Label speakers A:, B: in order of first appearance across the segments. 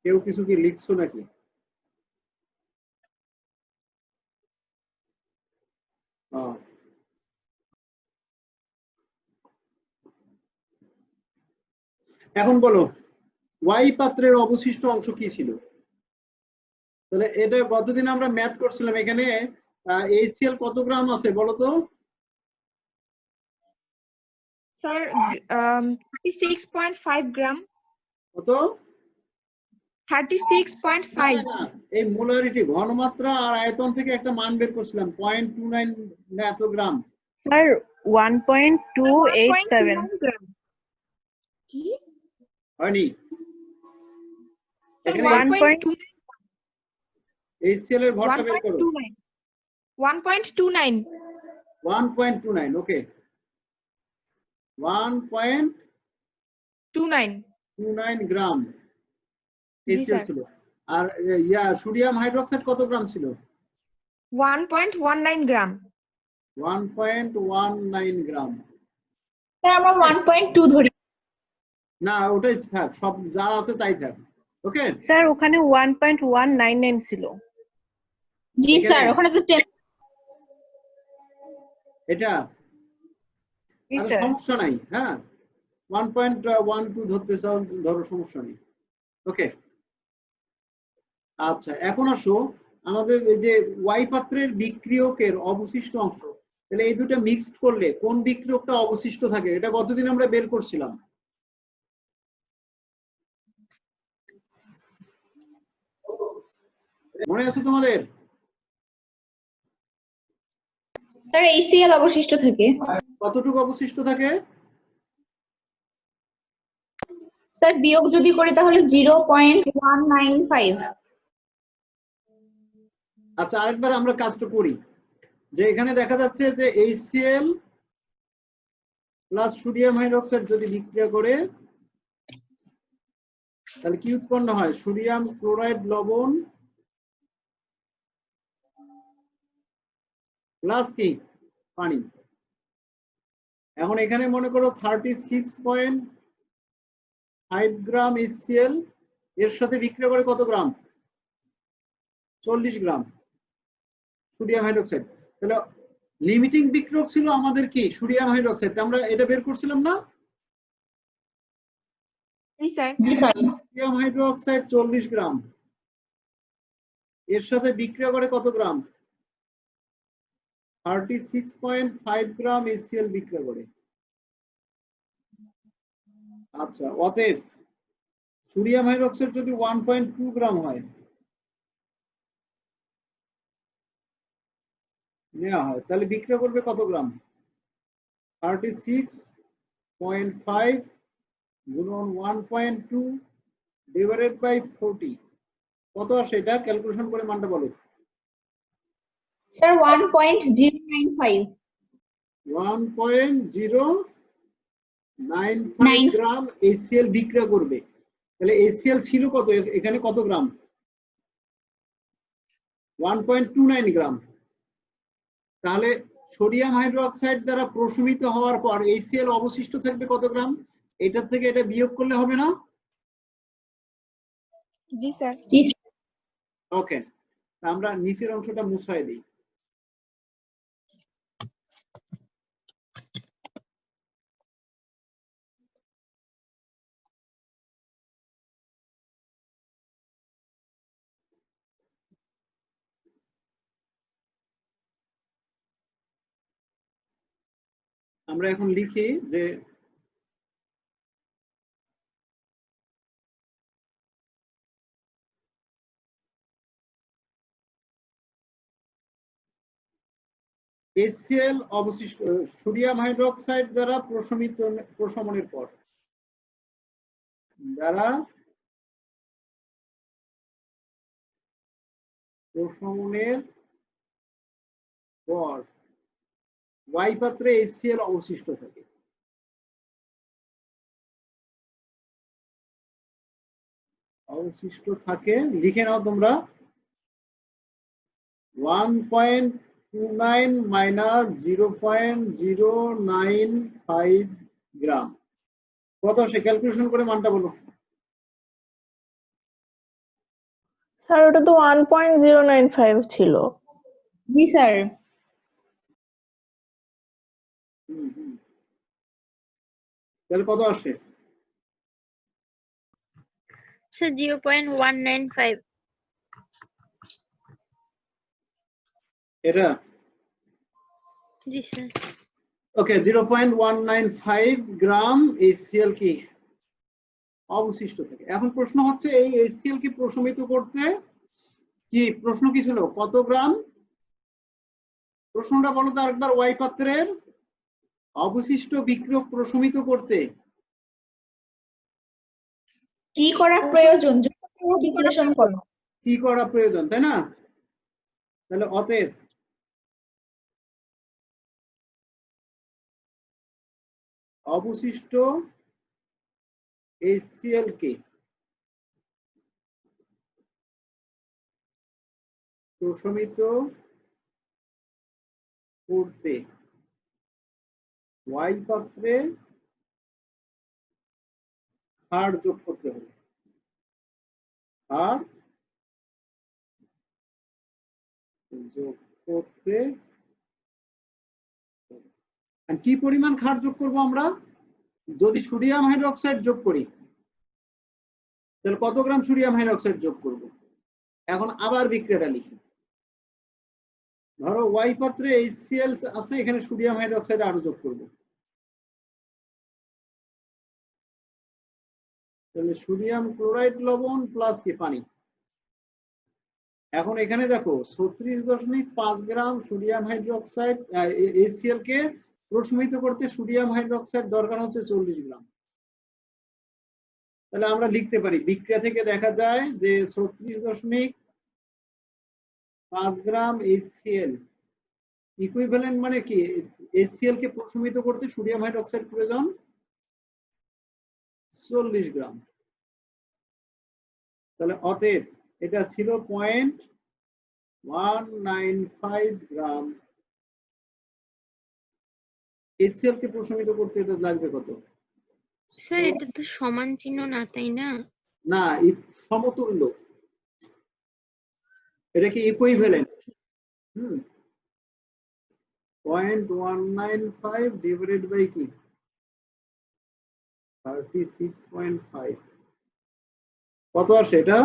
A: কেউ কিছু কি লিখছো নাকি? এখন বলো ওয়াই পাত্রের অবশিষ্ট অংশ কি ছিল? তাহলে এটা গতদিন আমরা ম্যাথ করছিলাম, এখানে HCl কত গ্রাম আছে বলো তো?
B: স্যার 36.5 গ্রাম।
A: কত?
B: 36.5।
A: না, এই মোলারিটি ঘনমাত্রা আর আয়তন থেকে একটা মান বের করছিলাম 0.29 না এত গ্রাম।
C: স্যার 1.287
B: গ্রাম। কি
A: হয়নি?
B: স্যার
A: এখানে HCl এর ভরটা বের করো।
B: 1.29।
A: 1.29 ওকে 1.29 গ্রাম HCl ছিল। আর সোডিয়াম হাইড্রোক্সাইড কত গ্রাম ছিল?
B: 1.19 গ্রাম।
A: 1.19 গ্রাম।
B: স্যার আমরা 1.2 ধরি।
A: না ওটাই থাক, সব যা আছে তাই থাক। ওকে
C: স্যার ওখানে 1.199 ছিল।
B: জি স্যার ওখানে তো
A: এটা সমস্যা নাই। হ্যাঁ 1.12 ধরতে চাও ধরো, সমস্যা নেই। ওকে আচ্ছা এখন আসো আমাদের এই যে ওয়াই পাত্রের বিক্রিয়কের অবশিষ্ট অংশ, তাহলে এই দুটো মিক্সড করলে কোন বিক্রিয়কটা অবশিষ্ট থাকে? এটা গতদিন আমরা বের করছিলাম, মনে আছে তোমাদের?
B: স্যার HCl অবশিষ্ট থাকে।
A: কতটুকু অবশিষ্ট থাকে?
B: স্যার বিয়োগ যদি করি তাহলে 0.195।
A: আচ্ছা আরেকবার আমরা কাজটা করি, যে এখানে দেখা যাচ্ছে যে HCl প্লাস সোডিয়াম হাইড্রোক্সাইড যদি বিক্রিয়া করে তাহলে কি উৎপন্ন হয়? সোডিয়াম ক্লোরাইড লবণ প্লাস কি পানি। এখন এখানে মনে করো 36.5 গ্রাম HCl এর সাথে বিক্রিয়া করে কত গ্রাম? 40 গ্রাম সোডিয়াম হাইড্রোক্সাইড। তাহলে লিমিটিং বিক্রিয়ক ছিল আমাদের কি সোডিয়াম হাইড্রোক্সাইড, আমরা এটা বের করছিলাম না?
B: জি স্যার। জি স্যার।
A: সোডিয়াম হাইড্রোক্সাইড 40 গ্রাম এর সাথে বিক্রিয়া করে কত গ্রাম? 36.5 গ্রাম HCl বিক্রিয়া করে। আচ্ছা অতএব সোডিয়াম হাইড্রোক্সাইড যদি 1.2 গ্রাম হয় নেওয়া হয়, তাহলে বিক্রিয়া করবে কত গ্রাম? 36.5 গুণন 1.2 ডিভাইডেড বাই 40 কত আসে? এটা ক্যালকুলেশন করে মানটা বলো।
B: স্যার 1.095।
A: 1.095 গ্রাম HCl বিক্রিয়া করবে। তাহলে HCl ছিল কত এখানে? কত গ্রাম? 1.29 গ্রাম। তাহলে সোডিয়াম হাইড্রোক্সাইড দ্বারা প্রশমিত হওয়ার পর HCl অবশিষ্ট থাকবে কত গ্রাম? এটার থেকে এটা বিয়োগ করলে হবে না?
B: জি স্যার। জি।
A: ওকে আমরা নিচের অংশটা মুছাই দিই। আমরা এখন লিখি যে HCl অবশিষ্ট সোডিয়াম হাইড্রোক্সাইড দ্বারা প্রশমনের পর ওয়াই পাত্রে HCl অবশিষ্ট থাকে। লিখে নাও তোমরা 1.29 মাইনাস 0.095 গ্রাম কত আসে? ক্যালকুলেশন করে মানটা বলো।
C: স্যার ওটা তো 1.095 ছিল।
B: জি স্যার।
A: তাহলে কত আসে?
D: স্যার 0.195।
A: এটা
D: জি স্যার।
A: ওকে 0.195 গ্রাম HCl কি অবশিষ্ট থাকে। এখন প্রশ্ন হচ্ছে এই HCl কি প্রশমিত করতে কি প্রশ্ন কি ছিল কত গ্রাম? প্রশ্নটা বলো তো আরেকবার। ওয়াই পাত্রের অবশিষ্ট বিক্রিয়ক প্রশমিত করতে
B: কি করা প্রয়োজন? বিশ্লেষণ করো।
A: কি করা প্রয়োজন, তাই না? তাহলে অতএব অবশিষ্ট HCl কে প্রশমিত করতে ওয়াই পাত্রে ক্ষার যোগ করতে হবে। ক্ষার যোগ করতে কি পরিমাণ ক্ষার যোগ করব আমরা? যদি সোডিয়াম হাইড্রোক্সাইড যোগ করি তাহলে কত গ্রাম সোডিয়াম হাইড্রোক্সাইড যোগ করব? এখন আবার বিক্রিয়াটা লিখি। ধরো ওয়াই পাত্রে HCl আছে, এখানে সোডিয়াম হাইড্রোক্সাইড আরো যোগ করব। তাহলে সোডিয়াম ক্লোরাইড লবণ প্লাস কি পানি। এখন এখানে দেখো 36.5 গ্রাম সোডিয়াম হাইড্রোক্সাইড HCl কে প্রশমিত করতে সোডিয়াম হাইড্রোক্সাইড দরকার হচ্ছে 40 গ্রাম। তাহলে আমরা লিখতে পারি বিক্রিয়া থেকে দেখা যায় যে 36.5 গ্রাম HCl ইকুইভ্যালেন্ট মানে কি HCl কে প্রশমিত করতে সোডিয়াম হাইড্রোক্সাইড প্রয়োজন 40 গ্রাম। তাহলে অতএব এটা ছিল 0.195 গ্রাম। HCl কে প্রশমিত করতে এটা লাগবে কত?
D: স্যার এটা তো সমান চিহ্ন না, তাই না?
A: না, সমতুল্য। এটা কি ইকুইভ্যালেন্ট? 0.195 ডিভাইডেড বাই কি 36.5 কত আসে এটা?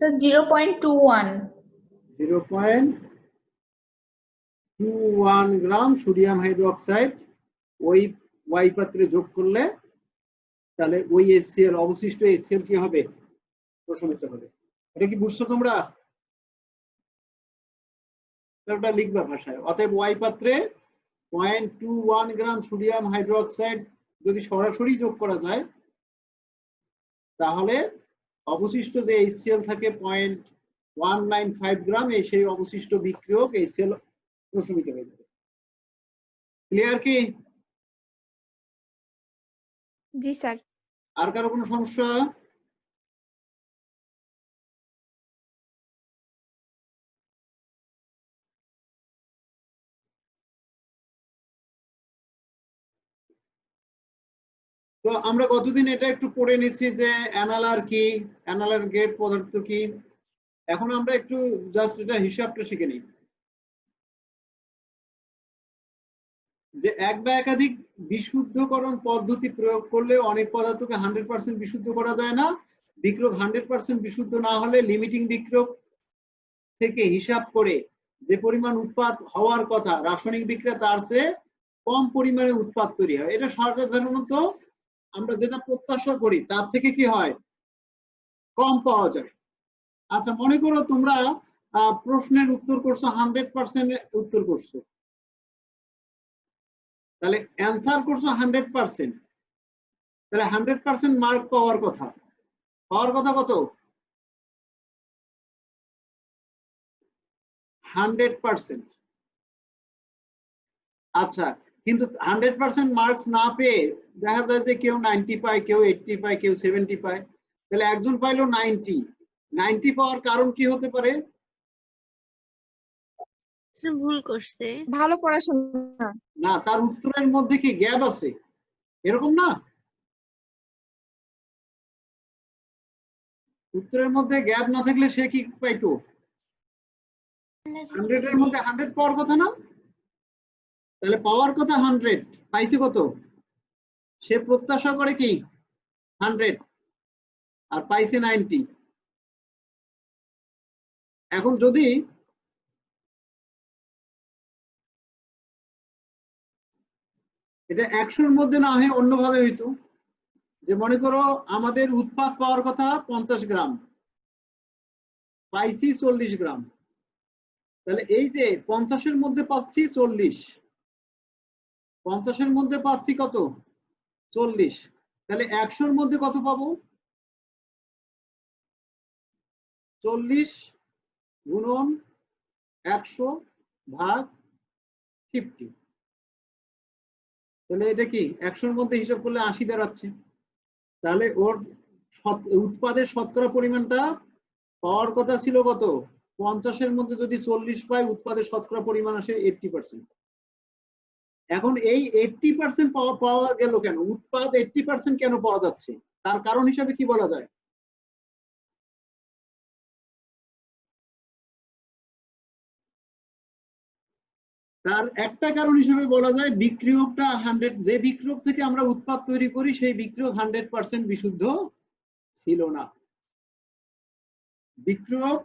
B: স্যার 0.21।
A: 0.21 গ্রাম সোডিয়াম হাইড্রোক্সাইড ওই ওয়াই পাত্রে যোগ করলে তাহলে ওই HCl অবশিষ্ট HCl কি হবে? প্রশমিত হবে। এটা কি বুঝছো তোমরা? এটা লিখবা ভাষায়। অতএব ওয়াই পাত্রে 0.21 গ্রাম সোডিয়াম হাইড্রোক্সাইড যদি সরাসরি যোগ করা যায় তাহলে অবশিষ্ট যে HCl থাকে 0.195 গ্রাম, এই সেই অবশিষ্ট বিক্রিয়ক HCl প্রশমিত হয়ে যাবে। ক্লিয়ার কি?
B: জি স্যার।
A: আর কারো কোনো সমস্যা? তো আমরা গতদিন এটা একটু পড়ে নিছি যে অ্যানালার কি, অ্যানালার গেট পদার্থ কি। এখন আমরা একটু জাস্ট এটা হিসাবটা শিখে নিই যে এক বা একাধিক বিশুদ্ধকরণ পদ্ধতি প্রয়োগ করলে অনেক পদার্থকে 100% বিশুদ্ধ করা যায় না। বিক্রিয়ক 100% বিশুদ্ধ না হলে লিমিটিং বিক্রিয়ক থেকে হিসাব করে যে পরিমাণ উৎপাদ হওয়ার কথা রাসায়নিক বিক্রিয়া তার চেয়ে কম পরিমাণে উৎপাদ তৈরি হয়। এটা সাধারণত আমরা যেটা প্রত্যাশা করি তার থেকে কি হয় কম পাওয়া যায়। আচ্ছা মনে করো তোমরা প্রশ্নের উত্তর করছো 100% উত্তর করছো, তাহলে অ্যান্সার করছো 100%, তাহলে 100% মার্ক পাওয়ার কথা কত? 100%। আচ্ছা কিন্তু 100% মার্কস না পেয়ে দেখা যায় যে কেউ 90 পায়, কেউ 80 পায়, কেউ 70 পায়। তাহলে একজন পাইলো 90 পাওয়ার কারণ কি হতে পারে?
D: স্যার ভুল করছে।
B: ভালো পড়াশোনা।
A: না, তার উত্তরের মধ্যে কি গ্যাপ আছে, এরকম না? উত্তরের মধ্যে গ্যাপ না থাকলে সে কি পাইতো? 100 এর মধ্যে 100 পাওয়ার কথা না? তাহলে পাওয়ার কথা 100, পাইছে কত? সে প্রত্যাশা করে কি 100 আর পাইছে 90। এখন যদি এটা 100-র মধ্যে না হয়ে অন্যভাবে হইতো, যে মনে করো আমাদের উৎপাদ পাওয়ার কথা 50 গ্রাম, পাইছি 40 গ্রাম, তাহলে এই যে 50-এর মধ্যে পাচ্ছি 40, 50-এর মধ্যে পাচ্ছি কত 40, তাহলে 100-র মধ্যে কত পাবো? 40 গুণন 100 ভাগ 50। তাহলে এটা কি 100-র মধ্যে হিসাব করলে 80 দাঁড়াচ্ছে। তাহলে ওর উৎপাদের শতকরা পরিমাণটা পাওয়ার কথা ছিল কত? 50-এর মধ্যে যদি 40 পাই, উৎপাদের শতকরা পরিমাণ আসে 80%। এখন এই 80% পাওয়া গেল কেন? উৎপাদ 80% কেন পাওয়া যাচ্ছে? তার কারণ হিসাবে কি বলা যায়? তার একটা কারণ হিসেবে বলা যায় বিক্রিয়কটা 100, যে বিক্রিয়ক থেকে আমরা উৎপাদ তৈরি করি সেই বিক্রিয়ক 100% বিশুদ্ধ ছিল না। বিক্রিয়ক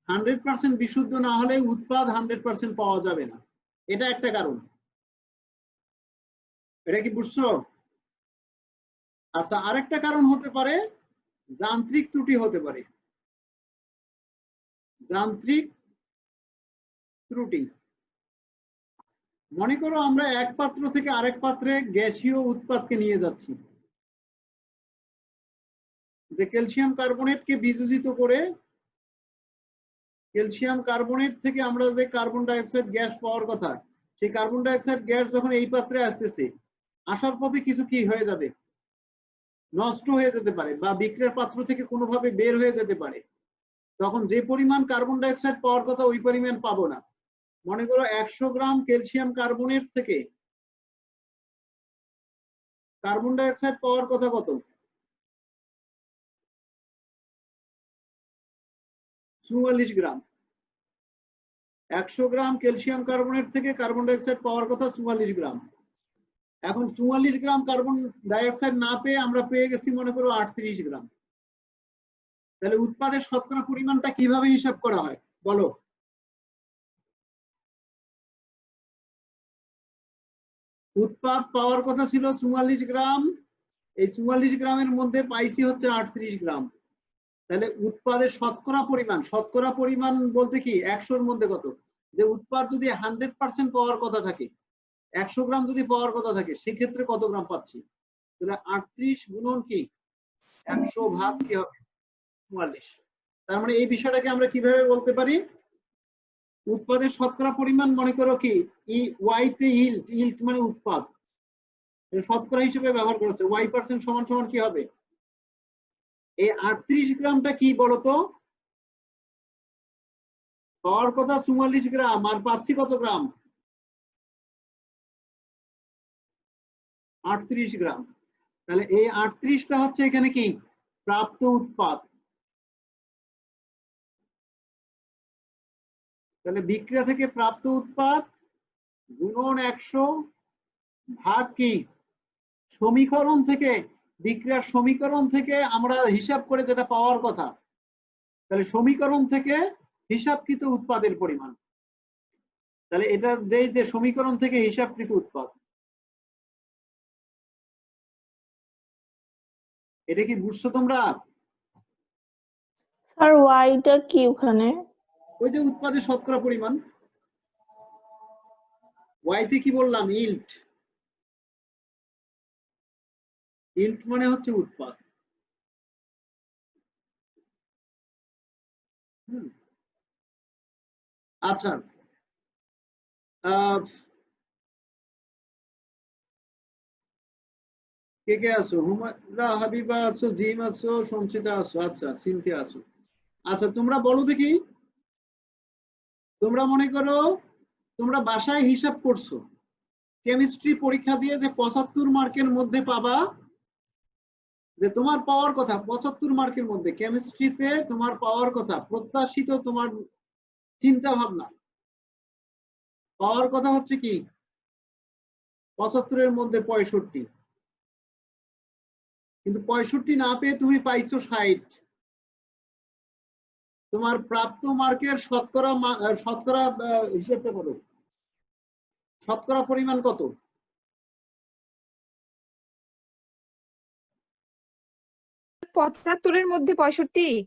A: 100% বিশুদ্ধ না হলে উৎপাদ 100% পাওয়া যাবে না, এটা একটা কারণ। এটা কি বুঝছো? আচ্ছা, আরেকটা কারণ হতে পারে যান্ত্রিক ত্রুটি হতে পারে। যান্ত্রিক ত্রুটি, মনে করো আমরা এক পাত্র থেকে আরেক পাত্রে গ্যাসীয় উৎপাদকে নিয়ে যাচ্ছি, যে ক্যালসিয়াম কার্বনেটকে বিযোজিত করে ক্যালসিয়াম কার্বনেট থেকে আমরা যে কার্বন ডাই অক্সাইড গ্যাস পাওয়ার কথা, সেই কার্বন ডাই অক্সাইড গ্যাস যখন এই পাত্রে আসতেছে, আসার পথে কিছু কি হয়ে যাবে, নষ্ট হয়ে যেতে পারে বা বিক্রিয়ার পাত্র থেকে কোনোভাবে বের হয়ে যেতে পারে। তখন যে পরিমাণ কার্বন ডাই অক্সাইড পাওয়ার কথা ওই পরিমাণ পাবো না। মনে করো 100 গ্রাম ক্যালসিয়াম কার্বনেট থেকে কার্বন ডাই অক্সাইড পাওয়ার কথা কত? 44 গ্রাম। 100 গ্রাম ক্যালসিয়াম কার্বনেট থেকে কার্বন ডাই অক্সাইড পাওয়ার কথা 44 গ্রাম। এখন 44 গ্রাম কার্বন ডাই অক্সাইড না পেয়ে আমরা পেয়ে গেছি মনে করো 38 গ্রাম। তাহলে উৎপাদের শতকরা পরিমাণটা কিভাবে হিসাব করা হয় বলো? উৎপাদ পাওয়ার কথা ছিল 44 গ্রাম, এই 44 গ্রামের মধ্যে পাইছি হচ্ছে 38 গ্রাম। তাহলে উৎপাদের শতকরা পরিমাণ বলতে কি 100-র মধ্যে কত? যে উৎপাদ যদি 100% পাওয়ার কথা থাকে, 100 গ্রাম যদি পাওয়ার কথা থাকে, সেক্ষেত্রে কত গ্রাম পাচ্ছি? তাহলে 38 গুণন কি 100 ভাগ কি হবে 44। তার মানে এই বিষয়টাকে আমরা কিভাবে বলতে পারি? উৎপাদের শতকরা পরিমাণ মনে করো কি ওয়াই তে ইল্ট মানে উৎপাদ, শতকরা হিসেবে ব্যবহার করেছে, y% সমান সমান কি হবে? এই 38 গ্রামটা কি বলতো? পাওয়ার কথা 44 গ্রাম আর পাচ্ছি কত গ্রাম? 38 গ্রাম। তাহলে এই 38টা হচ্ছে এখানে কি প্রাপ্ত উৎপাদ। তাহলে বিক্রিয়া থেকে প্রাপ্ত উৎপাদ গুণন 100 ভাগ কি সমীকরণ থেকে, বিক্রিয়ার সমীকরণ থেকে আমরা হিসাব করে যেটা পাওয়ার কথা, তাহলে সমীকরণ থেকে হিসাবকৃত উৎপাদের পরিমাণ। তাহলে এটা দেই যে সমীকরণ থেকে হিসাবকৃত উৎপাদ। এটা কি বুঝছো তোমরা?
C: স্যার ওয়াইটা কি ওখানে?
A: ওই যে উৎপাদের শতকরা পরিমাণ, ওয়াইতে কি বললাম ইল্ট, ইল্ট মানে হচ্ছে উৎপাদ। আচ্ছা, কে কে আছো? হুমায়রা, হাবিবা আছো, জিম আছো, সঞ্চিতা আছো, আচ্ছা সিনথিয়া আছো। আচ্ছা তোমরা বলো দেখি, তোমরা মনে করো তোমরা বাসায় হিসাব করছো, কেমিস্ট্রি পরীক্ষা দিয়ে যে 75 মার্কের মধ্যে পাবা যে তোমার পাওয়ার কথা 75 মার্কের মধ্যে কেমিস্ট্রিতে তোমার পাওয়ার কথা প্রত্যাশিত তোমার চিন্তা ভাবনা পাওয়ার কথা হচ্ছে কি 75 এর মধ্যে 65, কিন্তু 65 না পেয়ে তুমি পাইছো 60। তোমার প্রাপ্ত মার্কের শতকরা হিসেবটা করো, শতকরা পরিমাণ কত?
B: পঁচাত্তরের মধ্যে 65।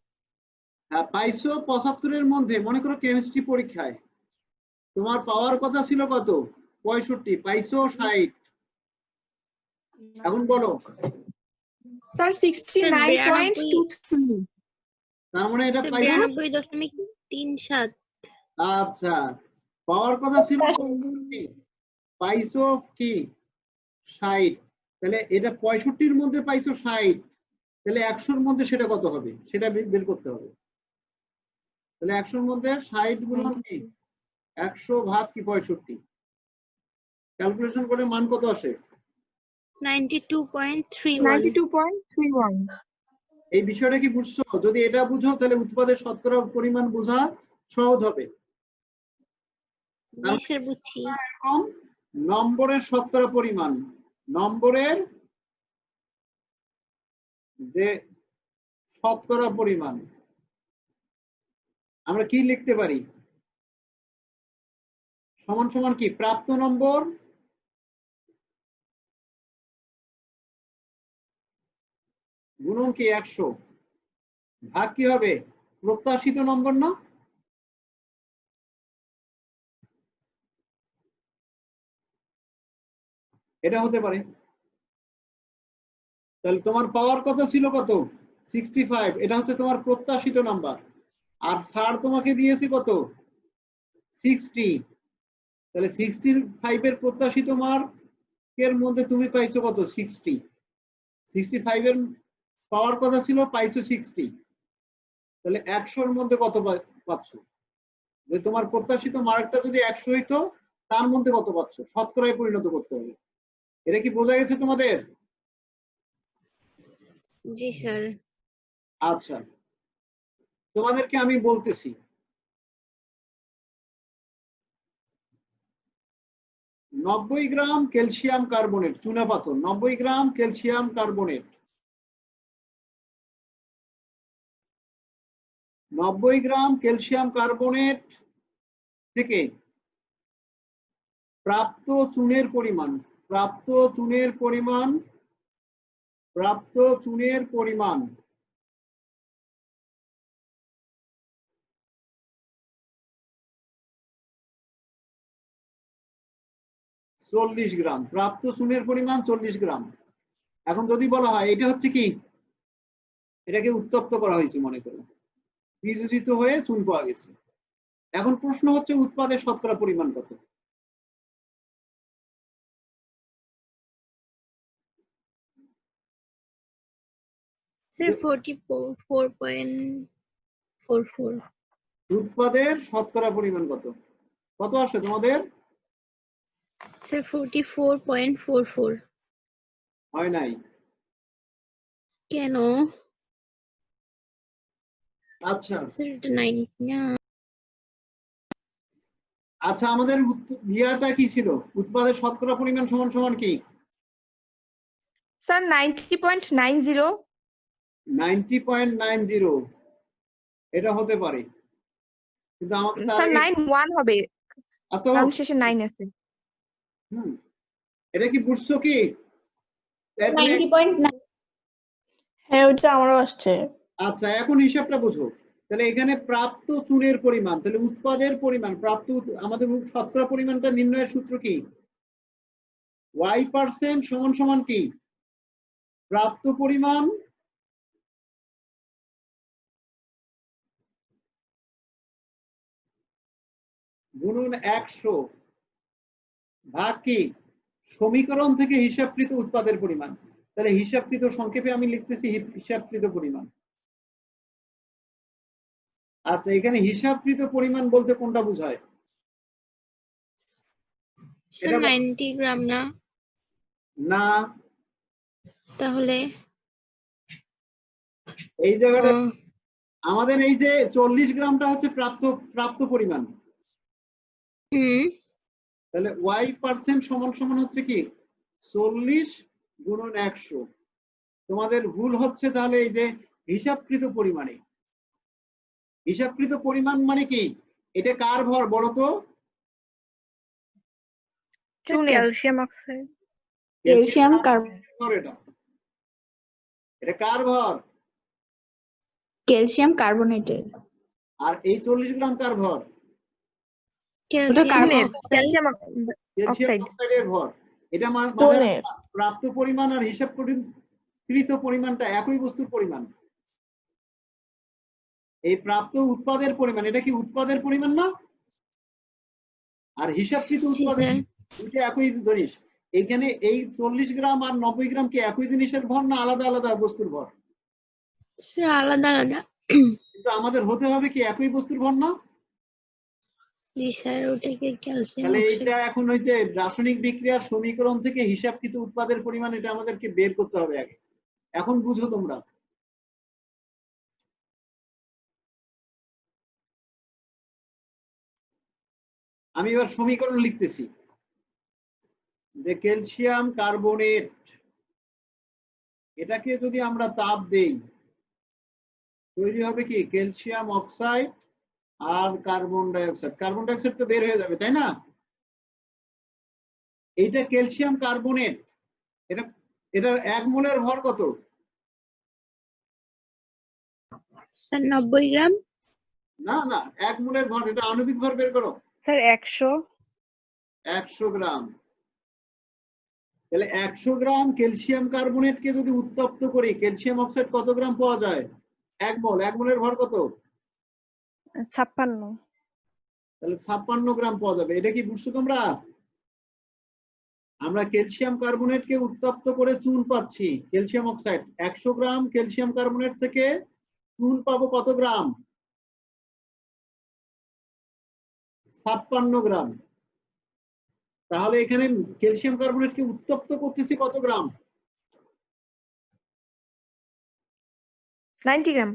A: হ্যাঁ পাইছো 75 এর মধ্যে। মনে করো কেমিস্ট্রি পরীক্ষায় তোমার পাওয়ার কথা ছিল কত? 65, পাইছো 60। এখন বলো
B: স্যার 69.23।
A: তার মানে এটা পাইছো।
D: 92.37।
A: আচ্ছা পাওয়ার কথা ছিল 65, পাইছো কি 60। তাহলে এটা 65 এর মধ্যে পাইছো 60, তাহলে 100 এর মধ্যে সেটা কত হবে সেটা বের করতে হবে। তাহলে 100 এর মধ্যে 60 গুণন কি 100 ভাগ কি 65, ক্যালকুলেশন করে মান কত আসে?
D: 92.31।
B: 92.31।
A: এই বিষয়টা কি বুঝছো? যদি এটা বুঝো তাহলে উৎপাদের শতকরা পরিমাণ বোঝা সহজ হবে।
D: জি স্যার বুঝছি।
A: এরকম নম্বরের শতকরা পরিমাণ, নম্বরের যে শতকরা পরিমাণ আমরা কি লিখতে পারি? সমান সমান কি প্রাপ্ত নম্বর গুণন কি 100 ভাগ কি হবে প্রত্যাশিত নম্বর, না? এটা হতে পারে। তাহলে তোমার পাওয়ার কথা ছিল কত? 65, এটা হচ্ছে তোমার প্রত্যাশিত নাম্বার। আর স্যার তোমাকে দিয়েছে কত? 60। তাহলে 65 এর প্রত্যাশিত মার্কের মধ্যে তুমি পাইছো কত? 60। 65 এর পাওয়ার কথা ছিল, পাইছো 60। তাহলে 100 এর মধ্যে কত পাচ্ছ? যে তোমার প্রত্যাশিত মার্কটা যদি 100 হইতো তার মধ্যে কত পাচ্ছ শতকরায় পরিণত করতে হবে। এটা কি বোঝা গেছে তোমাদের?
D: জি স্যার।
A: আচ্ছা তোমাদেরকে আমি বলতেছি 90 গ্রাম ক্যালসিয়াম কার্বনেট চুনাপাথর, 90 গ্রাম ক্যালসিয়াম কার্বনেট, 90 গ্রাম ক্যালসিয়াম কার্বনেট থেকে প্রাপ্ত চুনের পরিমাণ, প্রাপ্ত চুনের পরিমাণ, প্রাপ্ত চুনের পরিমাণ 40 গ্রাম, প্রাপ্ত চুনের পরিমাণ 40 গ্রাম। এখন যদি বলা হয় এটা হচ্ছে কি, এটাকে উত্তপ্ত করা হয়েছে মনে করো, বিয়োজিত হয়ে চুন পাওয়া গেছে। এখন প্রশ্ন হচ্ছে উৎপাদের শতকরা পরিমাণ কত?
D: স্যার 44.44।
A: উৎপাদের শতকরা পরিমাণ কত? কত আসে তোমাদের?
D: স্যার 44.44।
A: হয় নাই।
D: কেন
A: আচ্ছা
D: স্যার এটা 9 না?
A: আচ্ছা আমাদের ইয়াটা কি ছিল? উৎপাদের শতকরা পরিমাণ সমান সমান কি?
B: স্যার 90.90।
A: 90.90। এটা হতে পারে, কিন্তু আমাকে তার
B: স্যার
A: আগে
B: 91 হবে,
A: আচ্ছা
B: কারণ শেষে 9 আছে।
A: এটা কি বুঝছো কি?
C: 90.9। হ্যাঁ ওইটা আমারও আসছে।
A: আচ্ছা এখন হিসাবটা বুঝো। তাহলে এখানে প্রাপ্ত চুনের পরিমাণ, তাহলে উৎপাদের পরিমাণ প্রাপ্ত আমাদের শতকরা পরিমাণটা নির্ণয়ের সূত্র কি? y% সমান সমান কি প্রাপ্ত পরিমাণ গুণন 100 ভাগ কি সমীকরণ থেকে হিসাবকৃত উৎপাদের পরিমাণ। তাহলে হিসাবকৃত সংক্ষেপে আমি লিখতেছি হিসাবকৃত পরিমাণ। আচ্ছা এখানে হিসাবকৃত পরিমাণ বলতে কোনটা বোঝায়?
D: স্যার 90 গ্রাম না?
A: না
D: তাহলে
A: এই জায়গাটা
D: ও,
A: আমাদের এই যে 40 গ্রামটা হচ্ছে প্রাপ্ত পরিমাণ।
D: হুম,
A: তাহলে y% সমান সমান হচ্ছে কি 40 গুণন 100। তোমাদের ভুল হচ্ছে তাহলে এই যে হিসাবকৃত পরিমাণে। হিসাবকৃত পরিমাণ মানে কি? এটা কার ভর বলো তো?
B: চুনের
C: ক্যালসিয়াম অক্সাইড।
E: ক্যালসিয়াম
A: ভর এটা কার ভর?
E: ক্যালসিয়াম কার্বনেটের।
A: আর এই 40 গ্রাম কার ভর?
D: Calcium
E: carbon.
D: Oxide.
B: Calcium
A: calcium
B: oxide.
A: অক্সাইডের ভর। এটা মাথায়
C: চুনের।
A: রাখবা, প্রাপ্ত পরিমাণ আর হিসাবকৃত পরিমাণটা একই বস্তুর পরিমাণ। এই প্রাপ্ত উৎপাদের পরিমাণ, এটা কি উৎপাদের পরিমাণ না? আর হিসাবকৃত
D: জি
A: উৎপাদের
D: স্যার।
A: দুইটা একই জিনিস। এখানে এই 40 গ্রাম আর 90 গ্রাম কি একই জিনিসের ভর না আলাদা আলাদা বস্তুর ভর?
D: স্যার আলাদা আলাদা।
A: কিন্তু আমাদের হতে হবে কি একই বস্তুর ভর না?
D: জি স্যার, ওটাকে ক্যালসিয়াম
A: তাহলে
D: অক্সাইড।
A: এইটা এখন হইছে রাসায়নিক বিক্রিয়ার সমীকরণ থেকে হিসাবকৃত উৎপাদের পরিমাণ, এটা আমাদেরকে বের করতে হবে আগে। এখন বুঝো তোমরা। আমি এবার সমীকরণ লিখতেছি যে ক্যালসিয়াম কার্বনেট, এটাকে যদি আমরা তাপ দেই তৈরি হবে কি ক্যালসিয়াম অক্সাইড আর carbon die oxide. Carbon die oxide তো বের হয়ে যাবে, তাই না? এইটা ক্যালসিয়াম কার্বনেট, এটার 1 মোলের ভর কত?
D: স্যার 90 গ্রাম।
A: না না, 1 মোলের ভর, এটা আণবিক ভর বের করো।
C: স্যার 100।
A: 100 গ্রাম। তাহলে 100 গ্রাম ক্যালসিয়াম কার্বনেটকে যদি উত্তপ্ত করি ক্যালসিয়াম অক্সাইড কত গ্রাম পাওয়া যায়? 1 মোল। 1 মোলের ভর কত?
C: 56।
A: তাহলে 56 গ্রাম পাওয়া যাবে। এটা কি বুঝছো তোমরা? আমরা ক্যালসিয়াম কার্বনেটকে উত্তপ্ত করে চুন পাচ্ছি, ক্যালসিয়াম অক্সাইড। 100 গ্রাম ক্যালসিয়াম কার্বনেট থেকে চুন পাবো কত গ্রাম? 56 গ্রাম। তাহলে এখানে ক্যালসিয়াম কার্বনেটকে উত্তপ্ত করতেছি কত গ্রাম?
B: 90 গ্রাম।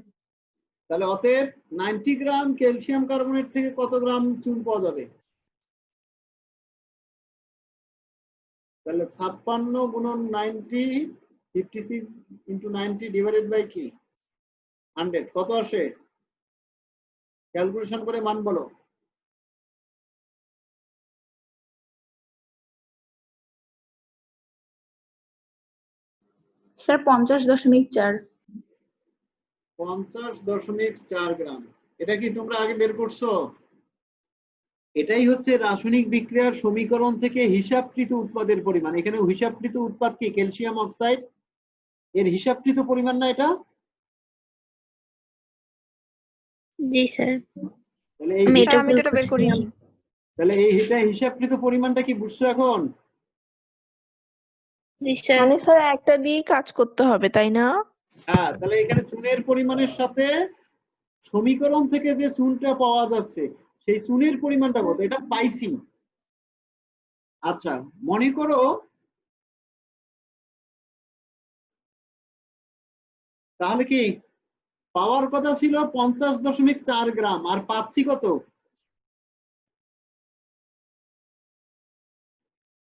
A: তাহলে অতএব 90 গ্রাম ক্যালসিয়াম কার্বনেট থেকে কত গ্রাম চুন পাওয়া যাবে? তাহলে 56 গুণন 90, 56 ইন্টু 90 ডিভাইডেড বাই কি 100, কত আসে? ক্যালকুলেশন করে মান বলো।
E: স্যার 50.4।
A: 50.4 গ্রাম। এটা কি তোমরা আগে বের করছো? এটাই হচ্ছে রাসায়নিক বিক্রিয়ার সমীকরণ থেকে হিসাবকৃত উৎপাদের পরিমাণ। এখানে হিসাবকৃত উৎপাদ কি ক্যালসিয়াম অক্সাইড, এর হিসাবকৃত পরিমাণ না এটা?
D: জি স্যার,
A: তাহলে এই
D: আমি এটা
B: আমি তো এটা বের করি।
A: তাহলে এই হিসাবকৃত পরিমাণটা কি বুঝছো এখন?
D: জি স্যার।
C: মানে স্যার একটা দিয়ে কাজ করতে হবে, তাই না?
A: হ্যাঁ, তাহলে এখানে চুনের পরিমাণের সাথে সমীকরণ থেকে যে চুনটা পাওয়া যাচ্ছে সেই চুনের পরিমাণটা কত, এটা পাইছি। আচ্ছা, মনে করো তাহলে কি পাওয়ার কথা ছিল 50.4 গ্রাম, আর পাচ্ছি কত?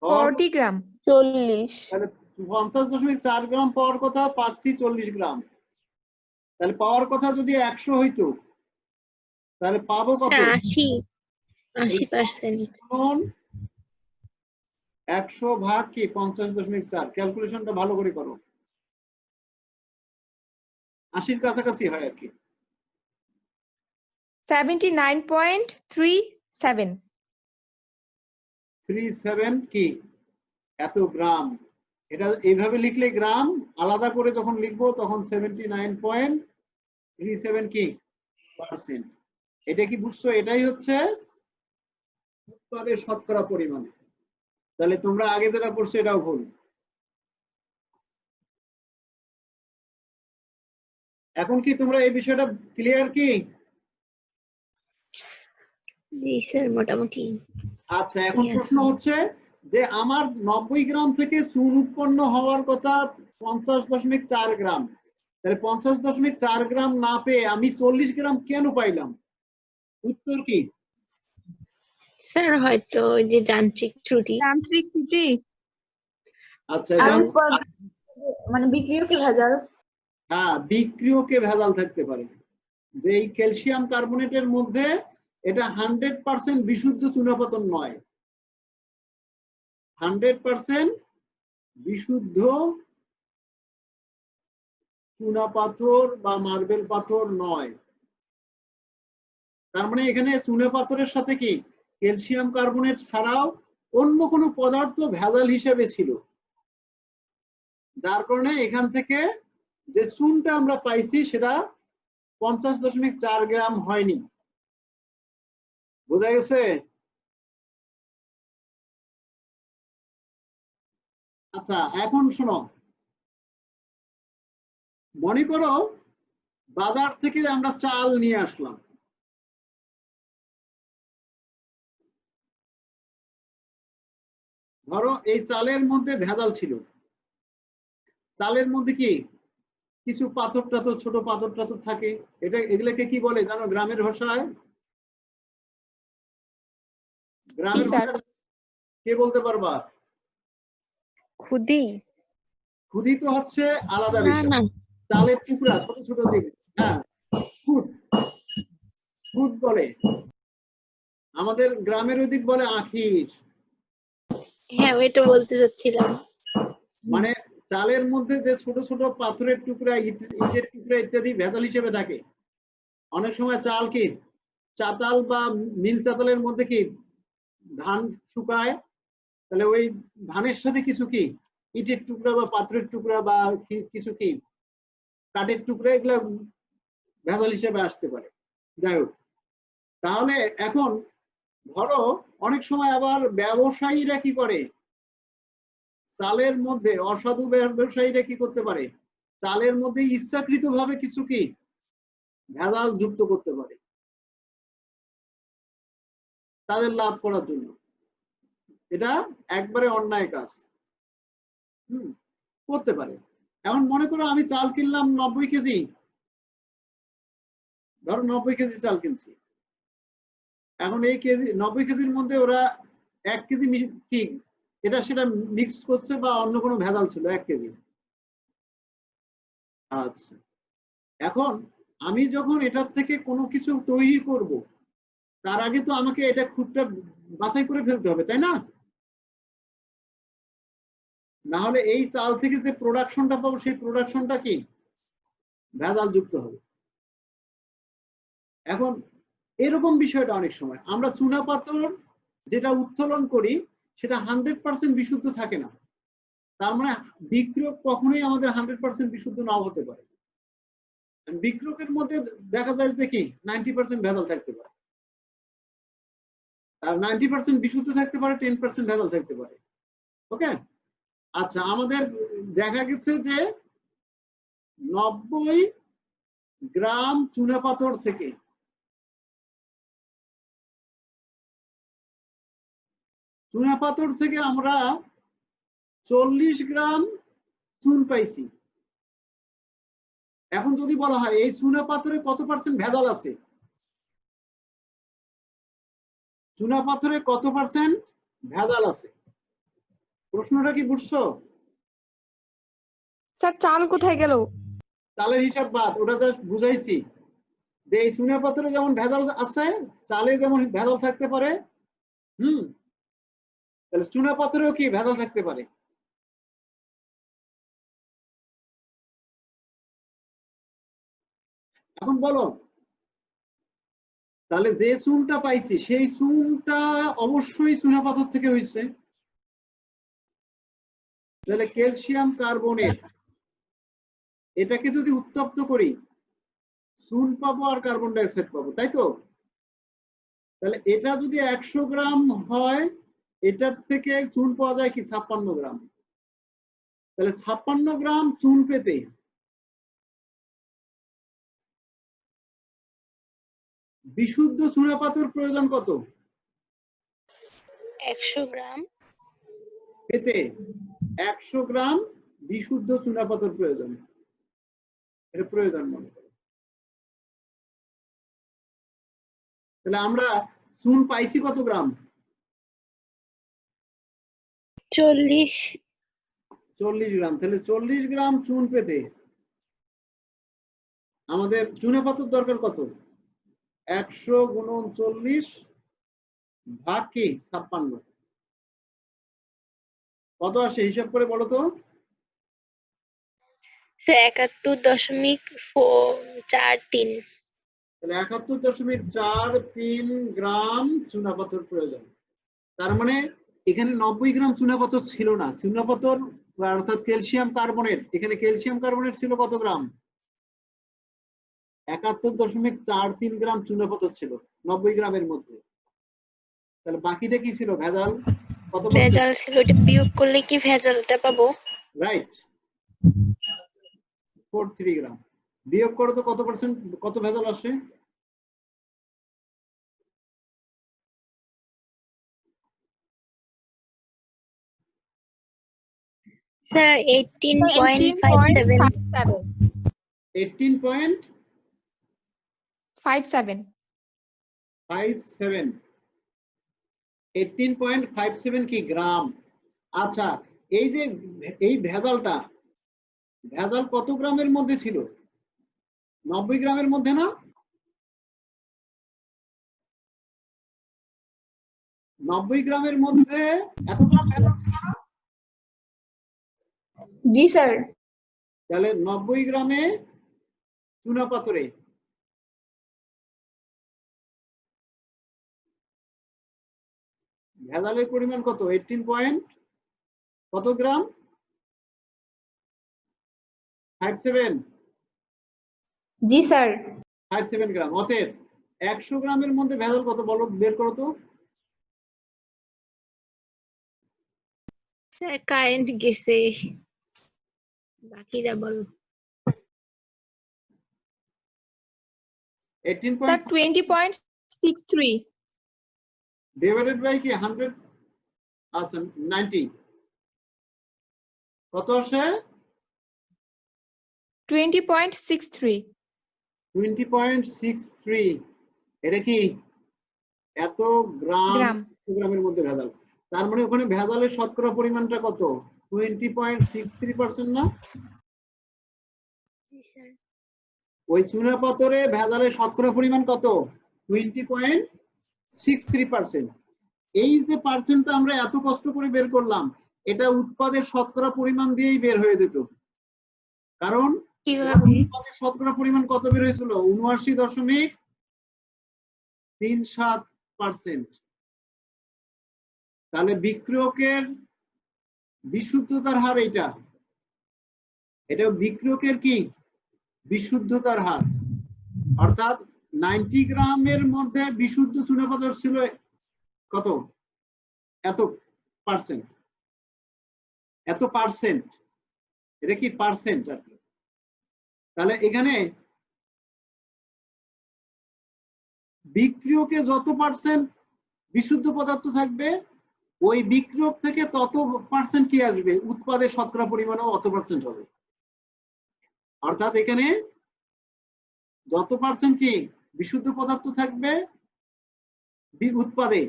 B: 40 গ্রাম।
C: 40।
A: তাহলে 50.4 গ্রাম পাওয়ার কথা, পাচ্ছি 40 গ্রাম। তাহলে পাওয়ার কথা যদি 100 হইতো তাহলে পাবো কত?
D: স্যার 80%।
A: 100 ভাগ কি 50.4। ক্যালকুলেশনটা ভালো করে করো, 80-র কাছাকাছি হয় আর কি।
B: 79.37।
A: 37 কি এত গ্রাম। এটা এইভাবে লিখলে গ্রাম, আলাদা করে যখন লিখবো তখন 79.37 কি পার্সেন্ট। এটা কি বুঝছো? এটাই হচ্ছে উৎপাদের শতকরা পরিমাণ। তাহলে তোমরা আগে যেটা করছো এটাও ভুল। এখন কি তোমরা এই বিষয়টা ক্লিয়ার কি?
D: জি স্যার, মোটামুটি।
A: আচ্ছা, এখন
D: Yes.
A: প্রশ্ন হচ্ছে যে আমার 90 গ্রাম থেকে চুন উৎপন্ন হওয়ার কথা 50.4 গ্রাম, তাহলে 50.4 গ্রাম না পেয়ে আমি 40 গ্রাম কেন পাইলাম? উত্তর কি?
D: স্যার হয়তো ওই যে যান্ত্রিক ত্রুটি।
B: যান্ত্রিক ত্রুটি।
A: আচ্ছা
E: আর
A: এটা
E: মানে বিক্রিয়কে ভেজাল।
A: হ্যাঁ, বিক্রিয়কে ভেজাল থাকতে পারে। যে এই ক্যালসিয়াম কার্বনেটের মধ্যে এটা 100% বিশুদ্ধ চুনাপাথর নয়, 100% বিশুদ্ধ চুনাপাথর বা মার্বেল পাথর নয়। তার মানে এখানে চুনাপাথরের সাথে কি ক্যালসিয়াম কার্বনেট ছাড়াও অন্য কোনো পদার্থ ভেজাল হিসেবে ছিল, যার কারণে এখান থেকে যে চুনটা আমরা পাইছি সেটা 50.4 গ্রাম হয়নি। বোঝা গেছে? আচ্ছা এখন শোনো, মনে করো বাজার থেকে আমরা চাল নিয়ে আসলাম, ধরো এই চালের মধ্যে ভেজাল ছিল, চালের মধ্যে কি কিছু পাথর টাথর, ছোট পাথর টাথর থাকে, এগুলোকে কি বলে জানো গ্রামের ভাষায়? গ্রামের
B: স্যার?
A: ভাষায় কে বলতে পারবা?
C: খুদি।
A: খুদি তো হচ্ছে আলাদা
D: না
A: বিষয়,
D: না,
A: চালের টুকরা ছোট ছোট দিকে, হ্যাঁ খুদ, খুদ বলে। আমাদের গ্রামের ওদিক বলে আখির।
D: হ্যাঁ ওইটা বলতে চাচ্ছিলাম।
A: মানে চালের মধ্যে যে ছোট ছোট পাথরের টুকরা, ইটের টুকরা ইত্যাদি ভেজাল হিসেবে থাকে। অনেক সময় চাল কি চাতাল বা মিল চাতালের মধ্যে কি ধান শুকায়, তাহলে ওই ধানের সাথে কিছু কি ইটের টুকরা বা পাথরের টুকরা বা কিছু কি কাঠের টুকরা, এগুলা ভেজাল হিসেবে আসতে পারে। যাই হোক, তাহলে এখন ধরো অনেক সময় আবার ব্যবসায়ীরা কি করে, চালের মধ্যে অসাধু ব্যবসায়ীরা কি করতে পারে, চালের মধ্যে ইচ্ছাকৃত ভাবে কিছু কি ভেজাল যুক্ত করতে পারে তাদের লাভ করার জন্য। এটা একবারে অন্যায় কাজ। করতে পারে। এখন মনে করো আমি চাল কিনলাম 90 কেজি, ধরো 90 কেজি চাল কিনছি, এখন এই কেজি 90 কেজির মধ্যে ওরা 1 কেজি ঠিক এটা সেটা মিক্স করছে বা অন্য কোনো ভেজাল ছিল 1 কেজি। আচ্ছা, এখন আমি যখন এটার থেকে কোনো কিছু তৈরি করব, তার আগে তো আমাকে এটা খুঁটটা বাছাই করে ফেলতে হবে, তাই না? না হলে এই চাল থেকে যে প্রোডাকশনটা পাবো সেই প্রোডাকশনটা কি ভেজাল যুক্ত হবে। এখন এরকম বিষয়টা অনেক সময় আমরা চুনাপাথর যেটা উত্তোলন করি সেটা 100% বিশুদ্ধ থাকে না। তার মানে বিক্রিয়ক কখনোই আমাদের 100% বিশুদ্ধ নাও হতে পারে। বিক্রিয়কের মধ্যে দেখা যায় যে কি 90% ভেজাল থাকতে পারে, আর 90% বিশুদ্ধ থাকতে পারে, 10% ভেজাল থাকতে পারে। ওকে, আচ্ছা আমাদের দেখা গেছে যে 90 গ্রাম চুনাপাথর থেকে আমরা 40 গ্রাম চুন পাইছি। এখন যদি বলা হয় এই চুনাপাথরে কত পার্সেন্ট ভেজাল আছে, চুনাপাথরে কত পার্সেন্ট ভেজাল আছে, প্রশ্নটা কি বুঝছো?
B: স্যার চাল কোথায় গেল?
A: চালের হিসাব বাদ, ওটা জাস্ট বুঝাইছি যে এই চুনাপাথরে যেমন ভেজাল আছে, চালে যেমন ভেজাল থাকতে পারে। তাহলে চুনাপাথরেও কি ভেজাল থাকতে পারে। এখন বলো তাহলে যে চুনটা পাইছি সেই চুনটা অবশ্যই চুনাপাথর থেকে হয়েছে। তাহলে ক্যালসিয়াম কার্বনেট এটাকে যদি উত্তপ্ত করি চুন পাবো আর কার্বন ডাই অক্সাইড পাবো, তাই তো? তাহলে এটা যদি 100 গ্রাম হয়, এটার থেকে চুন পাওয়া যায় কি 56 গ্রাম। তাহলে 56 গ্রাম চুন পেতে বিশুদ্ধ চুনাপাথর প্রয়োজন কত?
D: 100 গ্রাম
A: পেতে 100 গ্রাম বিশুদ্ধ চুনাপাথর প্রয়োজন। এটা প্রয়োজন মনে করো। তাহলে আমরা চুন পাইছি কত গ্রাম?
D: 40।
A: 40 গ্রাম। তাহলে 40 গ্রাম চুন পেতে আমাদের চুনে পাথর দরকার কত? 100 গুণন 40 ভাগ কি 56। কত আসে হিসাব করে বলো তো?
D: স্যার 71.43।
A: তাহলে 71.43 গ্রাম চুনাপাথর প্রয়োজন। তার মানে এখানে 90 গ্রাম চুনাপাথর ছিল না। চুনাপাথর অর্থাৎ ক্যালসিয়াম কার্বনেট, এখানে ক্যালসিয়াম কার্বনেট ছিল কত গ্রাম? 71.43 গ্রাম চুনাপাথর ছিল 90 গ্রামের মধ্যে। তাহলে বাকিটা কি ছিল? ভেজাল। কত পার্সেন্ট?
D: ভেজাল ছিল, এটা বিয়োগ করলে কি ভেজালটা পাবো?
A: রাইট, 43 গ্রাম। বিয়োগ করো তো কত পার্সেন্ট, কত ভেজাল আসে?
D: স্যার 18.57।
B: 18.57
A: 18.57 কি গ্রাম? আচ্ছা, এই যে এই ভেজালটা, ভেজাল কত গ্রামের মধ্যে ছিল? 90 গ্রামের মধ্যে না? 90 গ্রামের মধ্যে এত গ্রাম ভেজাল ছিল না?
E: জি স্যার।
A: তাহলে 90 গ্রামে চুনা পাথরে ভেজালের পরিমাণ কত? 18 পয়েন্ট কত গ্রাম? 57।
E: জি স্যার।
A: 57 গ্রাম। অতএব 100 গ্রামের মধ্যে ভেজাল কত বলো, বের করো তো।
D: স্যার কারেন্ট গেছে, বাকিটা বলো।
A: 18
B: স্যার
A: পয়েন্ট
B: 20.63
A: ডিভাইডেড বাই কি 100? আচ্ছা 90 কত আসে?
B: 20.63
A: 20.63। এটা কি এত গ্রাম
B: গ্রাম।
A: গ্রামের মধ্যে ভেজাল। তার মানে ওখানে ভেজালের শতকরা পরিমাণটা কত? 20.63% না?
D: জি স্যার।
A: ওই চুনা পাথরে ভেজালের শতকরা পরিমাণ কত? 20.63%। এই যে পার্সেন্টটা আমরা এত কষ্ট করে বের করলাম, এটা উৎপাদের শতকরা পরিমাণ দিয়েই বের হয়ে যেত। কারণ
D: কিভাবে?
A: উৎপাদের শতকরা পরিমাণ কত বের হয়েছিল? 79.37%। তাহলে বিক্রিয়কের বিশুদ্ধতার হার এটা, এটা বিক্রিয়কের কি বিশুদ্ধতার হার। অর্থাৎ 90 গ্রামের মধ্যে বিশুদ্ধ চুনাপাথর ছিল কত? এত পার্সেন্ট, এত পার্সেন্ট। এটা কি পার্সেন্ট আর কি। তাহলে এখানে বিক্রিয়কে যত পার্সেন্ট বিশুদ্ধ পদার্থ থাকবে, ওই বিক্রিয়ক থেকে তত পার্সেন্ট কি আসবে? উৎপাদের শতকরা পরিমাণও অত পার্সেন্ট হবে। অর্থাৎ এখানে যত পার্সেন্ট কি বিশুদ্ধ পদার্থ থাকবে উৎপাদে,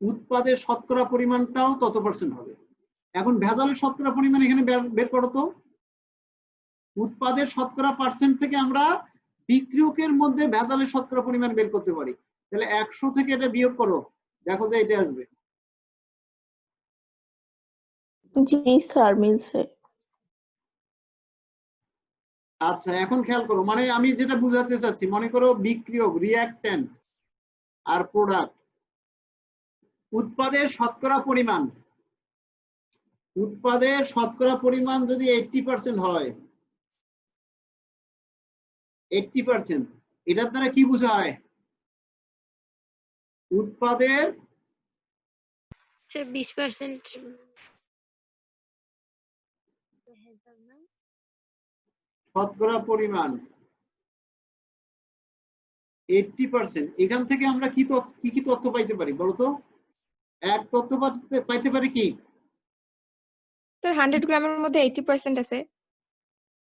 A: উৎপাদের শতকরা পরিমাণটাও তত পার্সেন্ট হবে। এখন ভেজালের শতকরা পরিমাণ এখানে বের করো তো। উৎপাদের শতকরা পার্সেন্ট থেকে আমরা বিক্রিয়কের মধ্যে ভেজালের শতকরা পরিমাণ বের করতে পারি। তাহলে 100 থেকে এটা বিয়োগ করো, দেখো যে এটা আসবে।
C: জি স্যার, মিলছে।
A: আচ্ছা এখন খেয়াল করো, মানে আমি যেটা বুঝাতে চাচ্ছি, মনে করো বিক্রিয়ক রিঅ্যাকট্যান্ট আর প্রোডাক্ট, উৎপাদের শতকরা পরিমাণ, উৎপাদের শতকরা পরিমাণ যদি 80% হয়, 80%, এটার দ্বারা কি বোঝায়? উৎপাদের
D: 20%।
A: শতকরা পরিমাণ 80%। এখান থেকে আমরা কি কি তথ্য পাইতে পারি বলতো? এক তথ্য পাইতে পারি কি?
B: স্যার 100 গ্রামের মধ্যে 80% আছে।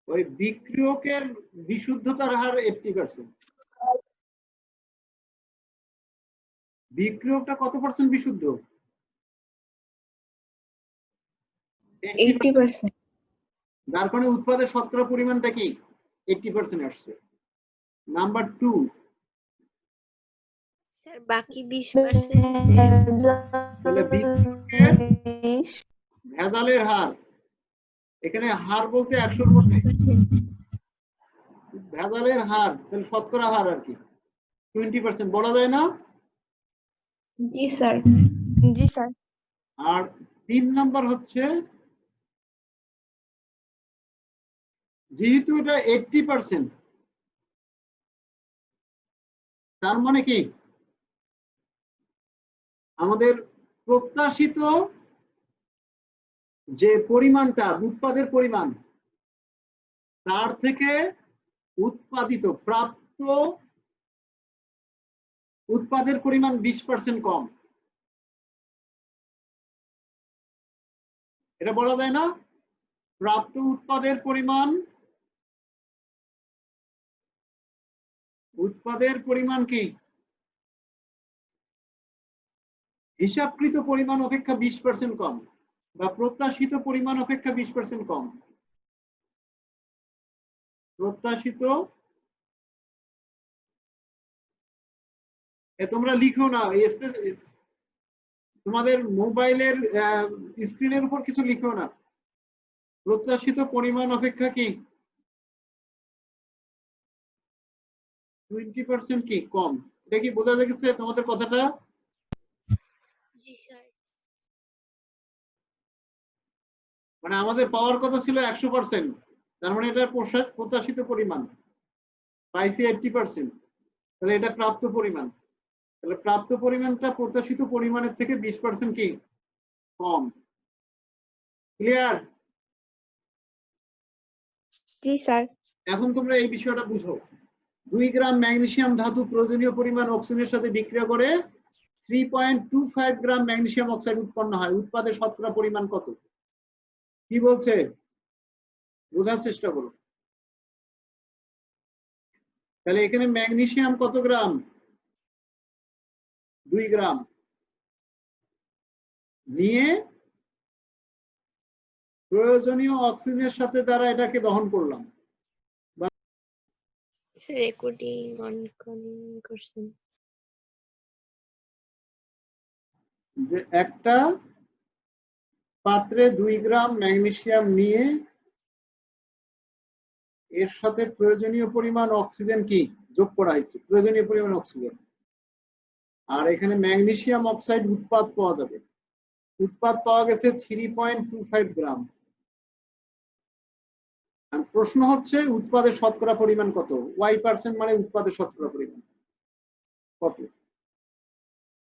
A: ওই বিক্রিয়কের বিশুদ্ধতার হার 80%। বিক্রিয়কটা কত পার্সেন্ট বিশুদ্ধ?
E: 80%.
A: যার কারণে উৎপাদের শতকরা পরিমাণটা কি 80% আসছে। নাম্বার 2,
D: স্যার বাকি 20%
A: তাহলে বিক্রিয়কের ভেজালের হার, এখানে হার বলতে 100-র মধ্যে
D: 20%.
A: ভেজালের হার, তাহলে শতকরা হার আর কি 20% বলা যায় না?
E: জি স্যার।
B: জি স্যার।
A: আর 3 নাম্বার হচ্ছে যেহেতু এটা 80%, তার মানে কি আমাদের প্রত্যাশিত যে পরিমাণটা উৎপাদের পরিমাণ, তার থেকে উৎপাদিত প্রাপ্ত উৎপাদের পরিমাণ 20% কম। এটা বলা যায় না? প্রাপ্ত উৎপাদের পরিমাণ কি হিসাবকৃত পরিমাণ অপেক্ষা 20% কম, বা প্রত্যাশিত পরিমাণ অপেক্ষা 20% কম। প্রত্যাশিত, তোমরা লিখো না, তোমাদের মোবাইলের স্ক্রিনের উপর কিছু লিখো না। প্রত্যাশিত পরিমাণ অপেক্ষা কি 20% কি কম। এটা কি বোঝা গেছে তোমাদের কথাটা?
D: জি স্যার।
A: মানে আমাদের পাওয়ার কথা ছিল 100%, তার মানে এটা প্রত্যাশিত পরিমাণ, পাইছি 80%, তাহলে এটা প্রাপ্ত পরিমাণ। তাহলে প্রাপ্ত পরিমাণটা প্রত্যাশিত পরিমাণের থেকে 20% কি কম। ক্লিয়ার?
B: জি স্যার।
A: এখন তোমরা এই বিষয়টা বুঝো। 2 গ্রাম ম্যাগনেসিয়াম ধাতু প্রয়োজনীয় পরিমাণ অক্সিজেনের সাথে বিক্রিয়া করে 3.25 গ্রাম ম্যাগনেসিয়াম অক্সাইড উৎপন্ন হয়। উৎপাদের শতকরা পরিমাণ কত? কি বলছে বোঝার চেষ্টা করো। তাহলে এখানে ম্যাগনেসিয়াম কত গ্রাম? 2 গ্রাম নিয়ে প্রয়োজনীয় অক্সিজেনের সাথে দ্বারা এটাকে দহন করলাম।
D: স্যার রেকর্ডিং অন করছেন।
A: যে একটা পাত্রে 2 গ্রাম ম্যাগনেসিয়াম নিয়ে এর সাথে প্রয়োজনীয় পরিমাণ অক্সিজেন কি যোগ করা হয়েছে, প্রয়োজনীয় পরিমাণ অক্সিজেন। আর এখানে ম্যাগনেসিয়াম অক্সাইড উৎপাদ পাওয়া যাবে। উৎপাদ পাওয়া গেছে 3.25 গ্রাম। আর প্রশ্ন হচ্ছে উৎপাদের শতকরা পরিমাণ কত? y% মানে উৎপাদের শতকরা পরিমাণ কত?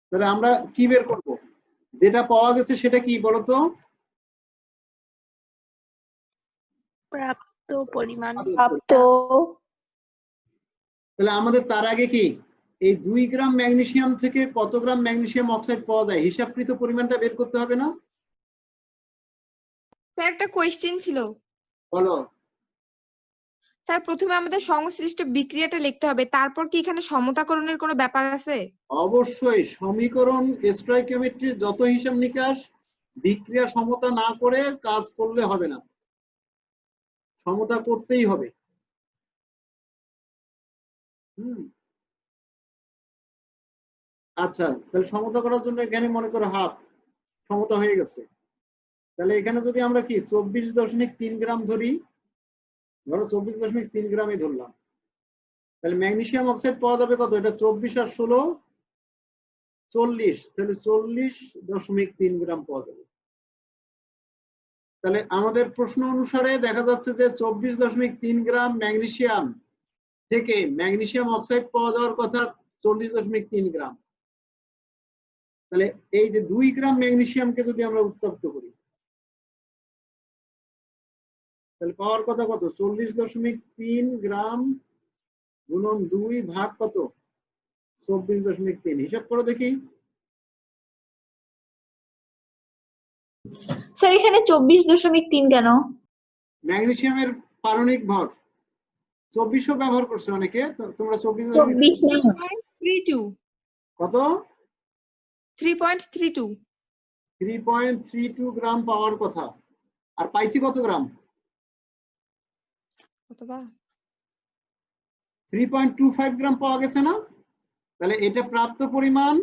A: তাহলে আমরা কি বের করব? যেটা পাওয়া গেছে সেটা কি বলতো?
D: প্রাপ্ত পরিমাণ।
C: প্রাপ্ত।
A: তাহলে আমাদের তার আগে কি এই 2 গ্রাম ম্যাগনেসিয়াম থেকে কত গ্রাম ম্যাগনেসিয়াম অক্সাইড পাওয়া যায় হিসাবকৃত পরিমাণটা বের করতে হবে না?
B: স্যার একটা কোয়েশ্চেন ছিল।
A: বলো।
B: স্যার প্রথমে আমাদের সংশ্লিষ্ট বিক্রিয়াটা লিখতে হবে, তারপর কি এখানে সমতাকরণের কোনো ব্যাপার আছে?
A: অবশ্যই সমীকরণ স্টয়কিওমেট্রির যত হিসাব নিকাশ বিক্রিয়া সমতা না করে কাজ করলে হবে না, সমতা করতেই হবে। আচ্ছা, তাহলে সমতা করার জন্য এখানে মনে করো হাফ সমতা হয়ে গেছে। তাহলে এখানে যদি আমরা কি 24.3 গ্রাম ধরি, ধরো 24.3 গ্রামই ধরলাম, তাহলে ম্যাগনেসিয়াম অক্সাইড পাওয়া যাবে কত? এটা 24 আর 16 40, তাহলে 40.3 গ্রাম পাওয়া যাবে। তাহলে আমাদের প্রশ্ন অনুসারে দেখা যাচ্ছে যে 24.3 গ্রাম ম্যাগনেসিয়াম থেকে ম্যাগনেসিয়াম অক্সাইড পাওয়া যাওয়ার কথা 40.3 গ্রাম। তাহলে এই যে 2 গ্রাম ম্যাগনেসিয়ামকে যদি আমরা উত্তপ্ত করি, তাহলে পাওয়ার কথা কত? 40.3 গ্রাম গুণন 2 ভাগ কত? 24.3। হিসাব করো দেখি।
E: স্যার এখানে 24.3 কেন?
A: ম্যাগনেসিয়ামের পারণিক ভর 2400 ব্যবহার করছে অনেকে, তোমরা 24
E: 24 না
B: 3.32
A: কত
B: 3.32
A: 3.32 গ্রাম পাওয়ার কথা, আর পাইছি কত গ্রাম?
B: অথবা
A: 3.25 গ্রাম পাওয়া গেছে না? তাহলে এটা প্রাপ্ত পরিমাণ,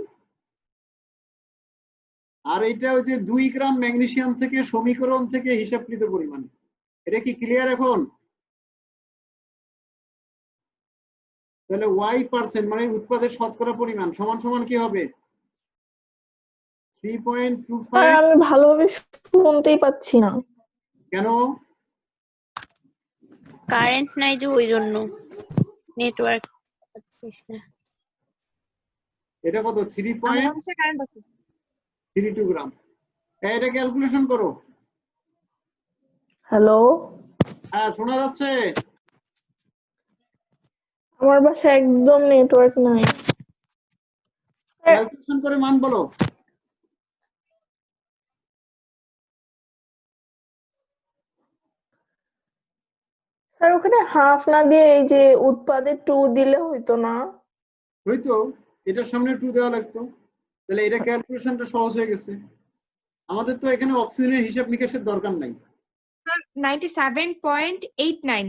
A: আর এটা ওই যে 2 গ্রাম ম্যাগনেসিয়াম থেকে সমীকরণ থেকে হিসাবকৃত পরিমাণ। এটা কি ক্লিয়ার এখন? তাহলে y% মানে উৎপাদের শতকরা পরিমাণ সমান সমান কি হবে? 3.25।
C: স্যার আমি ভালোভাবে শুনতেই পাচ্ছি না।
A: কেন?
D: কারেন্ট নাই যে ওই জন্য নেটওয়ার্ক পাচ্ছিস না।
A: এটা কত?
B: আমার বাসায় কারেন্ট আছে
A: 3.32 গ্রাম। এটা ক্যালকুলেশন করো।
C: হ্যালো,
A: হ্যাঁ শোনা যাচ্ছে?
C: আমার বাসায় একদম নেটওয়ার্ক নাই।
A: ক্যালকুলেশন করে মান বলো।
C: স্যার ওখানে হাফ না দিয়ে এই যে উৎপাদে 2 দিলে হইতো না?
A: হয়তো এটার সামনে 2 দেওয়া লাগতো, তাহলে এটা ক্যালকুলেশনটা সহজ হয়ে গেছে। আমাদের তো এখানে অক্সিজেনের হিসাব নিকাশের দরকার নাই।
B: 97.89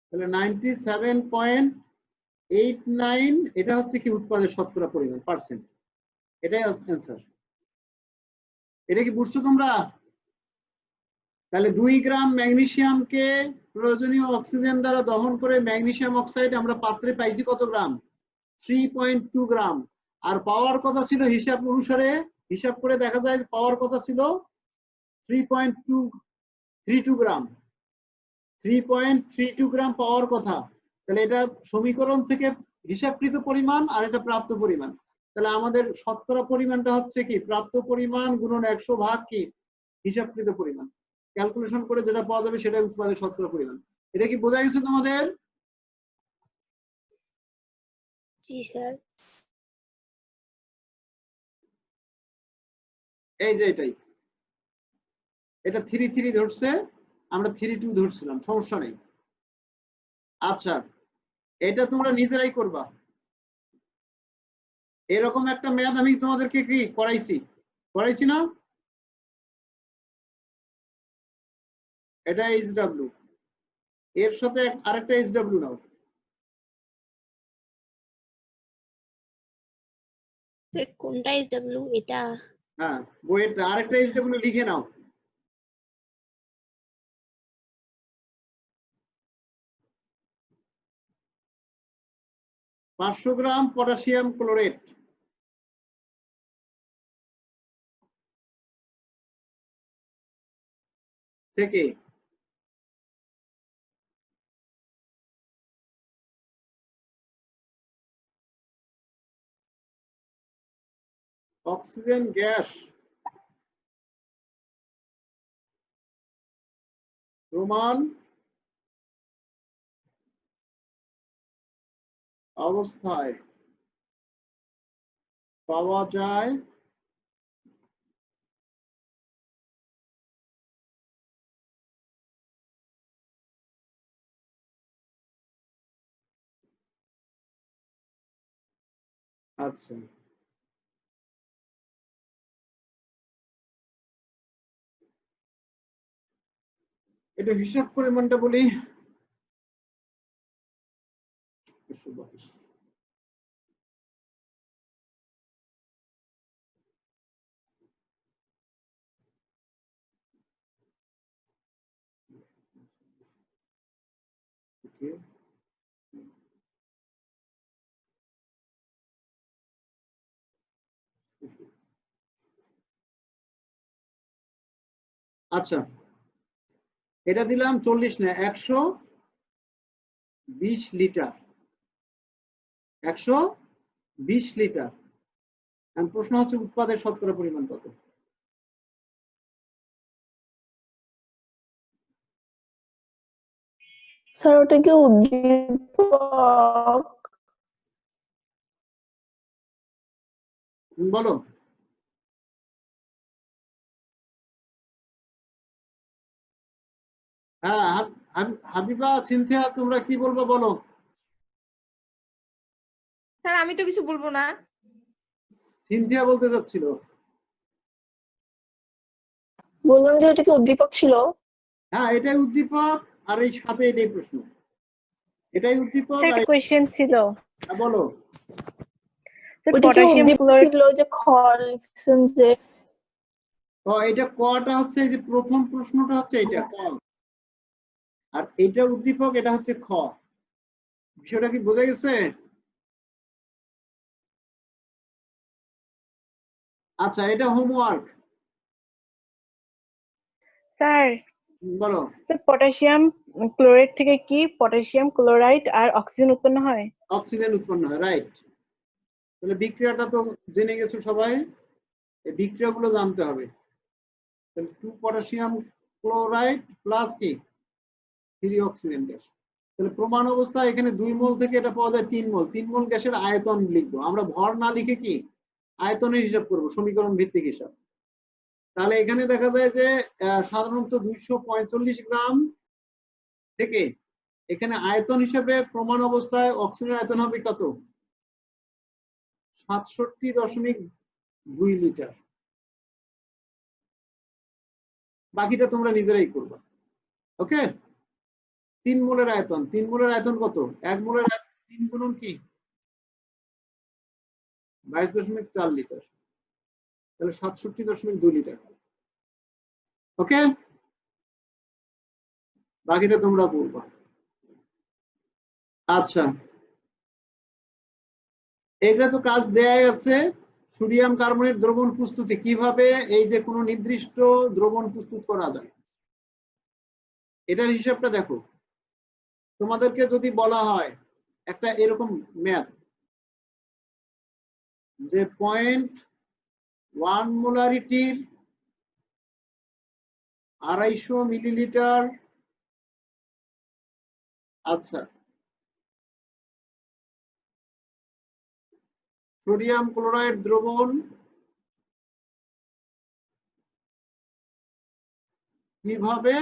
A: তাহলে 97.89 এটা হচ্ছে কি উৎপাদের শতকরা পরিমাণ পার্সেন্ট, এটাই অ্যান্সার। এটা কি বুঝছো তোমরা? তাহলে 2 গ্রাম ম্যাগনেসিয়ামকে প্রয়োজনীয় অক্সিজেন দ্বারা দহন করে ম্যাগনেসিয়াম অক্সাইড আমরা পাত্রে পাইছি কত গ্রাম? 3.2 গ্রাম। আর পাওয়ার কথা ছিল হিসাব অনুসারে, হিসাব করে দেখা যায় পাওয়ার কথা ছিল 3.32 গ্রাম, 3.32 গ্রাম পাওয়ার কথা। তাহলে এটা সমীকরণ থেকে হিসাবকৃত পরিমাণ আর এটা প্রাপ্ত পরিমাণ। তাহলে আমাদের শতকরা পরিমাণটা হচ্ছে কি প্রাপ্ত পরিমাণ গুণন 100 ভাগ কি হিসাবকৃত পরিমাণ। ক্যালকুলেশন করে যেটা পাওয়া যাবে সেটা উৎপাদের শতকরা পরিমাণ। এটা কি বোঝা গেছে তোমাদের?
D: জি স্যার।
A: এই যে এটাই, এটা 3.3 ধরছে, আমরা 3.2 ধরছিলাম, সমস্যা নেই। আচ্ছা এটা তোমরা নিজেরাই করবা। এরকম একটা ম্যাথ আমি তোমাদেরকে কি করাইছি না? এটা এইচডব্লিউ, এর সাথে আরেকটা এইচডব্লিউ নাও।
D: স্যার কোনটা এসডব্লিউ এটা?
A: হ্যাঁ বইয়ের আরেকটা এইচডব্লিউ লিখে নাও। পাঁচশো গ্রাম পটাশিয়াম ক্লোরেট থেকে অক্সিজেন গ্যাস প্রমাণ অবস্থায় পাওয়া যায় আচ্ছা এটা হিসাব পরিমাণটা বলি। 122 ওকে। আচ্ছা এটা দিলাম 40 না 120 লিটার, 120 লিটার। এখন প্রশ্ন হচ্ছে উৎপাদের শতকরা পরিমাণ কত?
C: স্যার ওটা কি উদ্দীপক?
A: বলো। হ্যাঁ, হাবিবা, সিনথিয়া, তোমরা কি বলবো বলো?
B: স্যার আমি তো কিছু বলবো না।
A: সিনথিয়া বলতে চাচ্ছিল।
C: বললাম যে এটা কি উদ্দীপক ছিল?
A: হ্যাঁ, এটাই উদ্দীপক, আর এই সাথে এটাই প্রশ্ন। এটাই উদ্দীপক
F: স্যার
A: আর
F: একটা কোয়েশ্চেন ছিল।
A: বলো।
F: স্যার
C: ওটা কি
F: পটাশিয়াম
C: উদ্দীপক
F: ক্লোরাইড।
C: ছিল যে খ লিখছেন যে?
A: তো এটা কটা হচ্ছে, এই যে প্রথম প্রশ্নটা হচ্ছে এটা ক, আর এটা উদ্দীপক, এটা হচ্ছে খ। বিষয়টা কি বোঝা গেছে? আচ্ছা, এটা হোমওয়ার্ক।
F: স্যার
A: বলো।
F: স্যার পটাশিয়াম ক্লোরাইড থেকে কি পটাশিয়াম ক্লোরাইড আর অক্সিজেন উৎপন্ন হয়?
A: অক্সিজেন উৎপন্ন হয়, রাইট। তাহলে বিক্রিয়াটা তো জেনে গেছো সবাই, এই বিক্রিয়াগুলো জানতে হবে। তাহলে 2 পটাশিয়াম ক্লোরাইড প্লাস কি 3 অক্সিজেন গ্যাস। তাহলে প্রমাণ অবস্থা এখানে 2 মোল থেকে এটা পাওয়া যায় 3 মোল। 3 মোল গ্যাসের আয়তন লিখবো আমরা, ভর না লিখে কি আয়তনের হিসাব করব, সমীকরণ ভিত্তিক হিসাব। তাহলে এখানে দেখা যায় যে সাধারণত 245 গ্রাম থেকে এখানে আয়তন হিসেবে প্রমাণ অবস্থায় অক্সিজেনের আয়তন হবে কত? 67.2 লিটার। বাকিটা তোমরা নিজেরাই করবা। ওকে, 3 মোলের আয়তন, 3 মোলের আয়তন কত? 1 মোলের আয়তন 3 গুণন কি 22.4 লিটার, তাহলে 67.2 লিটার। ওকে, বাকিটা তোমরা বলবা। আচ্ছা, এগুলা তো কাজ দেয়াই আছে। সোডিয়াম কার্বনেট দ্রবণ প্রস্তুতি, কিভাবে এই যে কোনো নির্দিষ্ট দ্রবণ প্রস্তুত করা যায় এটার হিসাবটা দেখো। তোমাদেরকে যদি বলা হয় একটা এরকম ম্যাথ যে 0.1 মোলারিটির 250 মিলিলিটার, আচ্ছা, সোডিয়াম ক্লোরাইড দ্রবণ কিভাবে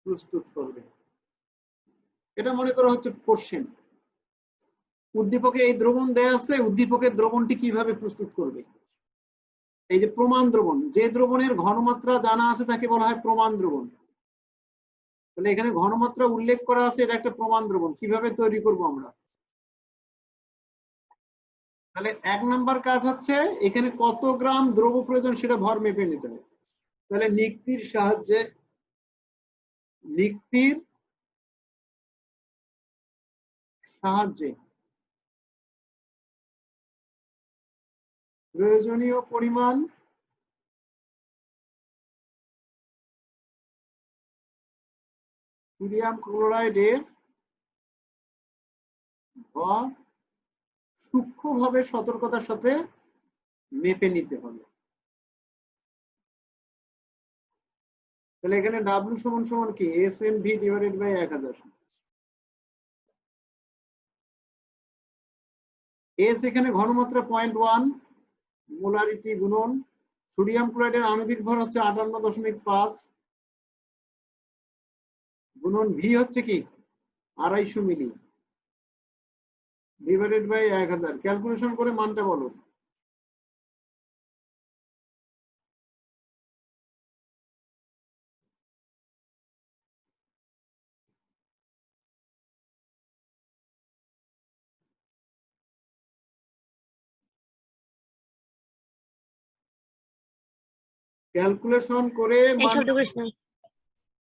A: প্রস্তুত করবে, এটা মনে করা হচ্ছে কোশ্চেন। উদ্দীপকে এই দ্রবণ দেয়া আছে, উদ্দীপকের দ্রবণটি কিভাবে প্রস্তুত করবে। এই যে প্রমাণ দ্রবণ, যে দ্রবণের ঘনমাত্রা জানা আছে তাকে বলা হয় প্রমাণ দ্রবণ। তাহলে এখানে ঘনমাত্রা উল্লেখ করা আছে, এটা একটা প্রমাণ দ্রবণ। কিভাবে তৈরি করব আমরা? তাহলে 1 নাম্বার কাজ হচ্ছে এখানে কত গ্রাম দ্রব্য প্রয়োজন সেটা ভর মেপে নিতে হবে। তাহলে নিক্তির সাহায্যে প্রয়োজনীয় পরিমাণ সোডিয়াম ক্লোরাইডের ভর সূক্ষ্মভাবে সতর্কতার সাথে মেপে নিতে হবে। তাহলে এখানে ডাব্লিউ সমান সমান কি S M V divided by 1000। S এখানে ঘনমাত্রা 0.1, মোলারিটি গুণন সোডিয়াম ক্লোরাইডের আণবিক ভর হচ্ছে 58.5 গুণন ভি হচ্ছে কি 250 মিলি ডিভাইডেড বাই 1000। ক্যালকুলেশন করে মানটা বলো। ক্যালকুলেশন করে
D: এই শব্দ করিস না।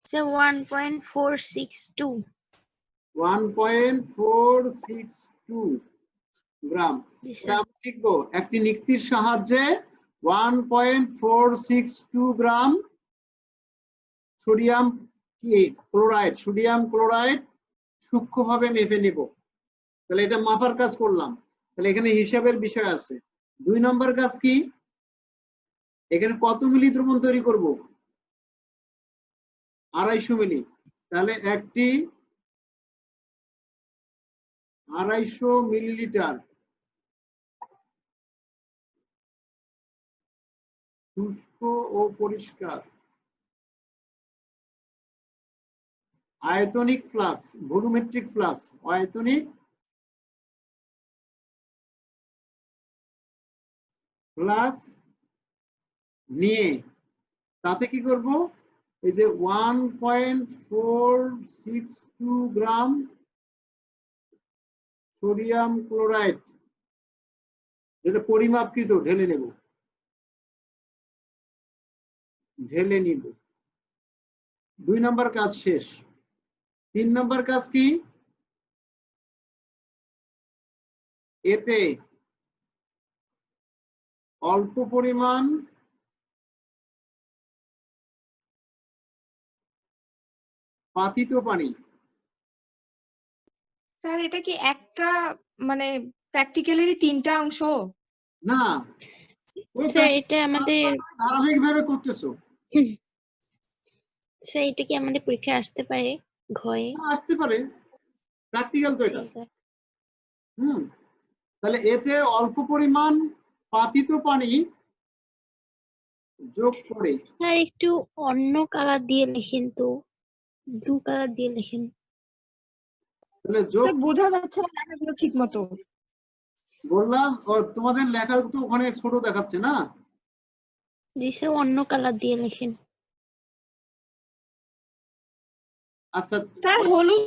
D: স্যার 1.462
A: 1.462 গ্রাম।
D: জি
A: এটা
D: স্যার।
A: আমরা লিখবো একটি নিক্তির সাহায্যে 1.462 গ্রাম সোডিয়াম ক্লোরাইড সূক্ষ্মভাবে মেপে নেব। তাহলে এটা মাপার কাজ করলাম। তাহলে এখানে হিসাবের বিষয় আছে। 2 নম্বর কাজ কি, এখানে কত মিলি দ্রবণ তৈরি করব? 250 মিলি। তাহলে একটি 250 মিলিলিটার শুষ্ক ও পরিষ্কার। আয়তনিক ফ্লাক্স, ভলিউমেট্রিক ফ্লাক্স, আয়তনিক ফ্লাক্স নিয়ে তাতে কি করব, এই যে 1.462 গ্রাম সোডিয়াম ক্লোরাইড যেটা পরিমাপকৃত ঢেলে নেব, ঢেলে নিব। 2 নম্বর কাজ শেষ। 3 নম্বর কাজ কি, এতে অল্প পরিমাণ পাতিত পানি।
B: স্যার এটা কি একটা মানে প্র্যাকটিক্যালেরই 3টা অংশ?
A: না, ওই
D: স্যার এটা আমাদের
A: ধারাবাহিক ভাবে করতেছো।
D: স্যার এটা কি আমাদের পরীক্ষায় আসতে পারে ঘয়ে?
A: আসতে পারে, প্র্যাকটিক্যাল তো এটা।
D: ঠিক আছে।
A: তাহলে এতে অল্প পরিমাণ পাতিত পানি যোগ করে,
D: স্যার একটু অন্য কালার দিয়ে লিখেন তো, ব্লু কালার দিয়ে লিখেন।
A: তাহলে যোগ
B: স্যার বোঝা যাচ্ছে না লেখাগুলো ঠিক মতো।
A: বললাম তোমাদের লেখা তো ওখানে ছোট দেখাচ্ছে না।
D: জি স্যার, অন্য কালার দিয়ে লিখেন।
A: আচ্ছা
B: স্যার হলুদ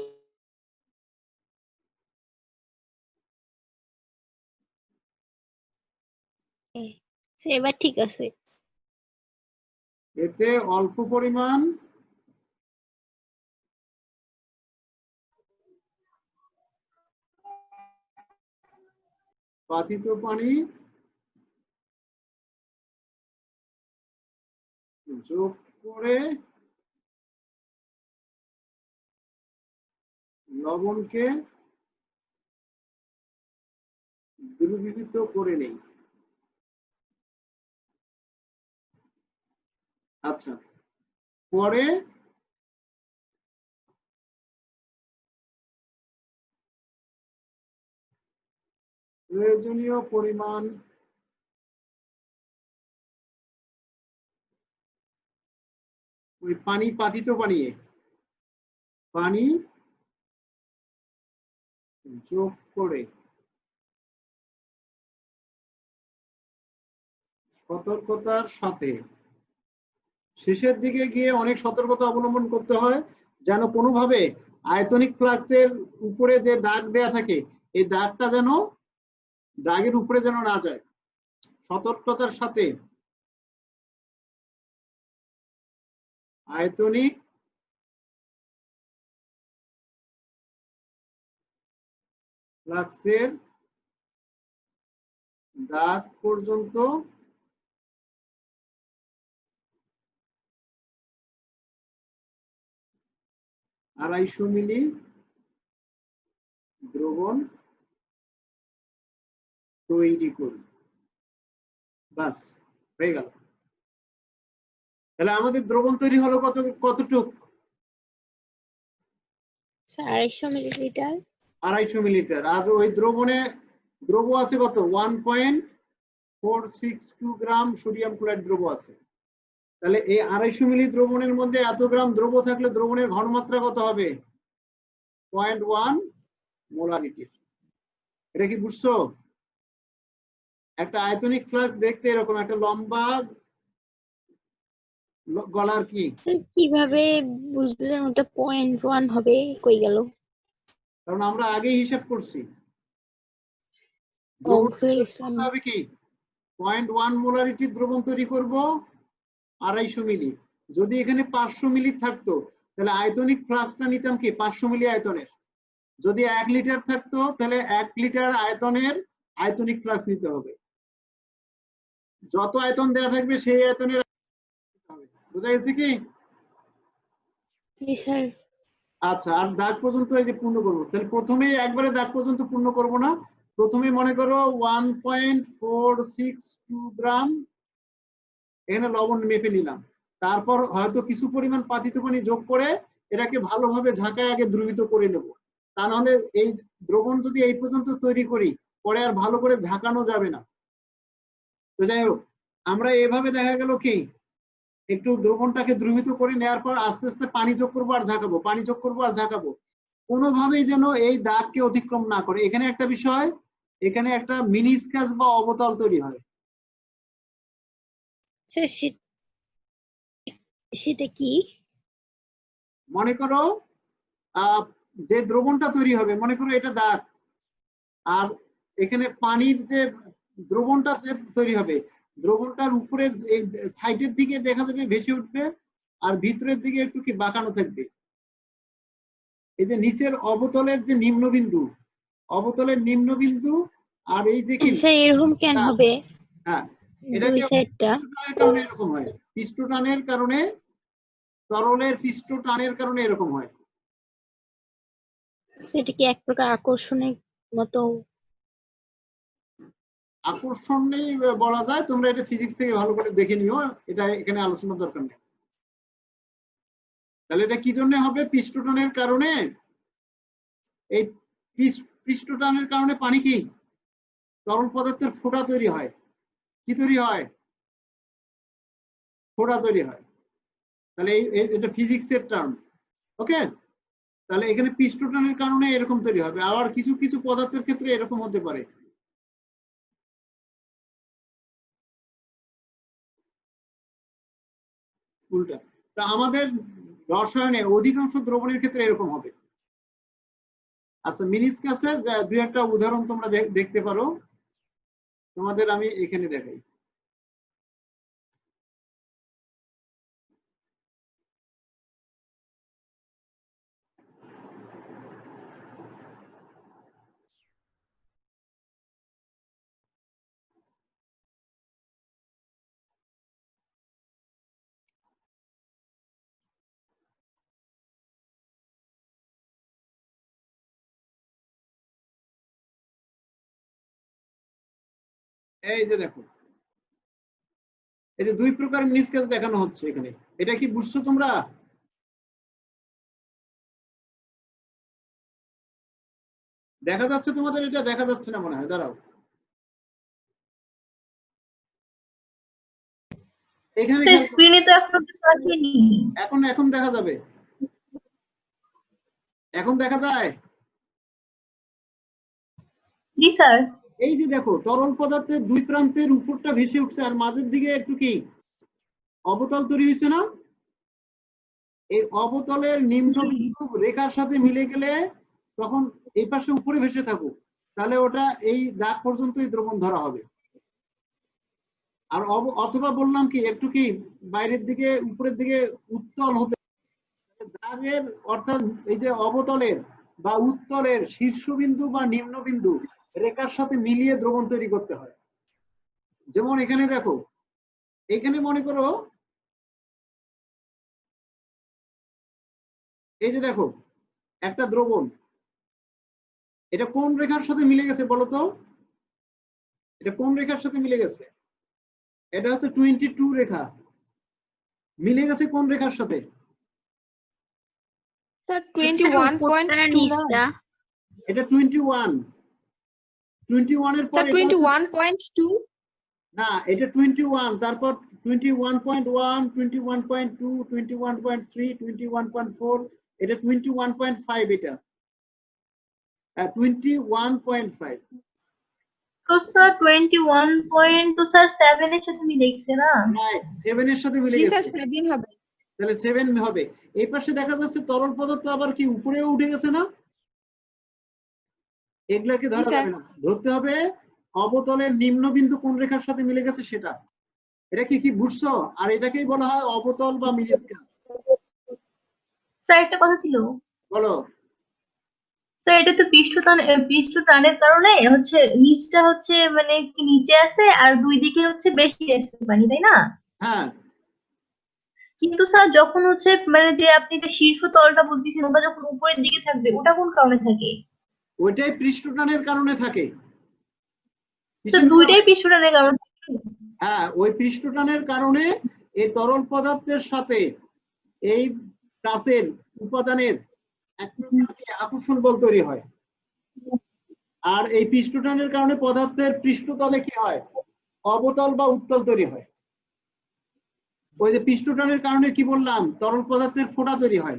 D: স্যার এবার ঠিক আছে।
A: এতে অল্প পরিমাণ পাতিত পানি যোগ করে লবণকে দ্রবীভূত করে নেই। আচ্ছা, পরে প্রয়োজনীয় পরিমাণ ওই পানি, পাতিত পানি যোগ করে সতর্কতার সাথে, শেষের দিকে গিয়ে অনেক সতর্কতা অবলম্বন করতে হয় যেন কোনোভাবে আয়তনিক ফ্লাক্সের উপরে যে দাগ দেয়া থাকে এই দাগটা যেন দাগের উপরে যেন না যায়। সতর্কতার সাথে আয়তনিক ফ্লাক্সের দাগ পর্যন্ত আড়াইশো মিলি দ্রবণ তৈরি করি। বাস হয়ে গেল। তাহলে আমাদের দ্রবণ তৈরি হলো কতটুক?
D: Sir 250 millilitre.
A: 250 মিলিলিটার। আর ওই দ্রব আছে কত? 1.462 গ্রাম সোডিয়াম ক্লোরাইড দ্রব আছে। তাহলে এই 250 মিলি দ্রবণের মধ্যে এত গ্রাম দ্রব থাকলে দ্রবণের ঘনমাত্রা কত হবে? 0.1 মোলারিটির। এটা কি বুঝছো? একটা আয়তনিক ফ্লাক্স দেখতে এরকম একটা লম্বা গলার কি,
D: স্যার কিভাবে বুঝলেন ওটা 0.1 হবে? কই গেল?
A: কারণ আমরা আগেই হিসাব করছি।
D: ও, ভুলে গেছিলাম।
A: হবে কি 0.1 মোলারিটির দ্রবণ তৈরি করব 250 মিলি। যদি এখানে 500 মিলি থাকতো তাহলে আয়তনিক ফ্লাক্সটা নিতাম কি 500 মিলি আয়তনের। যদি 1 লিটার থাকতো তাহলে 1 লিটার আয়তনের আয়তনিক ফ্লাক্স নিতে হবে। যত আয়তন দেয়া থাকবে সেই আয়তনের বোঝা গেছে কি?
D: জি স্যার।
A: আচ্ছা, আর দাগ পর্যন্ত এই যে পূর্ণ করবো। তাহলে প্রথমে একবারে দাগ পর্যন্ত পূর্ণ করব না, প্রথমে মনে করো 1.462 গ্রাম এখানে লবণ মেপে নিলাম। তারপর হয়তো কিছু পরিমাণ পাতিত পানি যোগ করে এটাকে ভালোভাবে ঝাঁকায় আগে দ্রবীভূত করে নেব। তা নাহলে এই দ্রবণ যদি এই পর্যন্ত তৈরি করি পরে আর ভালো করে ঝাঁকানো যাবে না। তো যাই হোক, আমরা এভাবে দেখা গেল কি একটু দ্রবণটাকে দ্রবীভূত করে নেওয়ার পর আস্তে আস্তে পানি যোগ করবো আর ঝাঁকাবো, পানি যোগ করবো আর ঝাঁকাবো, কোনোভাবেই যেন এই দাগকে অতিক্রম না করে। এখানে একটা বিষয়, এখানে একটা মিনিস্কাস বা অবতল তৈরি হয়।
D: স্যার সেটা কি?
A: মনে করো যে দ্রবণটা তৈরি হবে, মনে করো এটা দাগ, আর এখানে পানির যে দ্রবণটা তৈরি হবে, দ্রবণটার উপরের এই সাইডের দিকে দেখা যাবে ভেসে উঠবে, আর ভিতরের দিকে একটু কি বাঁকানো থাকবে। এই যে নিচের অবতলের যে নিম্নবিন্দু, অবতলের নিম্নবিন্দু আর এই যে কি
D: স্যার এরকম কেন হবে?
A: হ্যাঁ, এটা
D: দুই সাইডটা
A: কারণে এরকম হয়, পৃষ্ঠটানের কারণে, তরলের পৃষ্ঠটানের কারণে এরকম হয়।
D: সেটা কি এক প্রকার আকর্ষণের মতো?
A: আকর্ষণেই বলা যায়, তোমরা এটা ফিজিক্স থেকে ভালো করে দেখে নিও, এটা এখানে আলোচনার দরকার নেই। তাহলে এটা কি জন্য হবে? পৃষ্ঠটানের কারণে। এই পৃষ্ঠটানের কারণে পানি কি তরল পদার্থের ফোঁটা তৈরি হয়। কি তৈরি হয়? ফোঁটা তৈরি হয়। তাহলে এটা ফিজিক্সের টার্ম। ওকে, তাহলে এখানে পৃষ্ঠটানের কারণে এরকম তৈরি হবে। আবার কিছু কিছু পদার্থের ক্ষেত্রে এরকম হতে পারে। উল্টা। তা আমাদের রসায়নে অধিকাংশ দ্রবণের ক্ষেত্রে এরকম হবে। আচ্ছা, মিনিস্কাসের দুই একটা উদাহরণ তোমরা দেখতে পারো, তোমাদের আমি এখানে দেখাই। এই যে দেখো, এই যে দুই প্রকার মিনিস্কাস দেখানো হচ্ছে এখানে। এটা কি বুঝছো তোমরা? দেখা যাচ্ছে তোমাদের? এটা দেখা যাচ্ছে না মনে হয়, দাঁড়াও। এখানে
E: স্ক্রিনে তো এখন কিছু আসেনি।
A: এখন এখন দেখা যাবে, এখন দেখা যায়।
E: জি স্যার।
A: এই যে দেখো, তরল পদার্থের দুই প্রান্তের উপরটা ভেসে উঠছে আর মাঝের দিকে একটু কি অবতল তৈরি হয়েছে না? এই অবতলের নিম্নবিন্দু রেখার সাথে মিলে গেলে তখন এই পাশে উপরে ভেসে থাকুক, তাহলে ওটা এই দাগ পর্যন্তই দ্রবণ ধরা হবে। আর অথবা বললাম কি একটু কি বাইরের দিকে উপরের দিকে উত্তল হতে, দাগের অর্থাৎ এই যে অবতলের বা উত্তলের শীর্ষবিন্দু বা নিম্নবিন্দু রেখার সাথে মিলিয়ে দ্রবণ তৈরি করতে হয়। যেমন এখানে দেখো, এখানে মনে করো এই যে দেখো একটা দ্রবণ, এটা কোন রেখার সাথে মিলে গেছে বলো তো? এটা কোন রেখার সাথে মিলে গেছে? এটা হচ্ছে 22 রেখা। মিলে গেছে কোন রেখার সাথে?
B: স্যার
D: উপরটা না
B: 21.2
D: নিচটা?
A: এটা 21। 21 এর পর
B: স্যার
A: এটা হচ্ছে
B: 21.2
A: না, এটা 21, তারপর 21.1, 21.2, 21.3, 21.4, এটা 21.5, এটা 21.5।
E: তো স্যার 21 পয়েন্ট তো স্যার 7 এর সাথে মিলে গেছে না?
A: রাইট, 7 এর সাথে মিলে
B: জি স্যার
A: গেছে।
B: 7 হবে।
A: তাহলে 7 হবে। এই পাশে দেখা যাচ্ছে তরল পদার্থ আবার কি উপরেও উঠে গেছে না? এগুলাকে ধরা যাবে না, ধরতে হবে অবতলের নিম্নবিন্দু কোন রেখার সাথে মিলে গেছে সেটা। এটা কি কি বুঝছো? আর এটাকেই বলা হয় অবতল বা মিনিস্কাস।
E: স্যার একটা কথা ছিল।
A: বলো।
E: স্যার এটা তো পৃষ্ঠটানের কারণে হচ্ছে নিচটা হচ্ছে মানে কি নিচে আছে আর দুই দিকে হচ্ছে বেশি আছে পানি, তাই না?
A: হ্যাঁ,
E: কিন্তু স্যার যখন হচ্ছে মানে যে আপনি যে শীর্ষ তলটা বলতেছেন ওটা যখন উপরের দিকে থাকবে ওটা কোন কারণে থাকে?
A: ওইটাই পৃষ্ঠটানের কারণে থাকে।
E: স্যার দুইটাই পৃষ্ঠটানের কারণে থাকে?
A: হ্যাঁ, ওই পৃষ্ঠটানের কারণে এই তরল পদার্থের সাথে এই কাঁচের উপাদানের আকর্ষণ বল তৈরি হয়। আর এই পৃষ্ঠটানের কারণে পদার্থের পৃষ্ঠতলে কি হয়? অবতল বা উত্তল তৈরি হয়। ওই যে পিষ্টটানের কারণে কি বললাম, তরল পদার্থের ফোঁটা তৈরি হয়,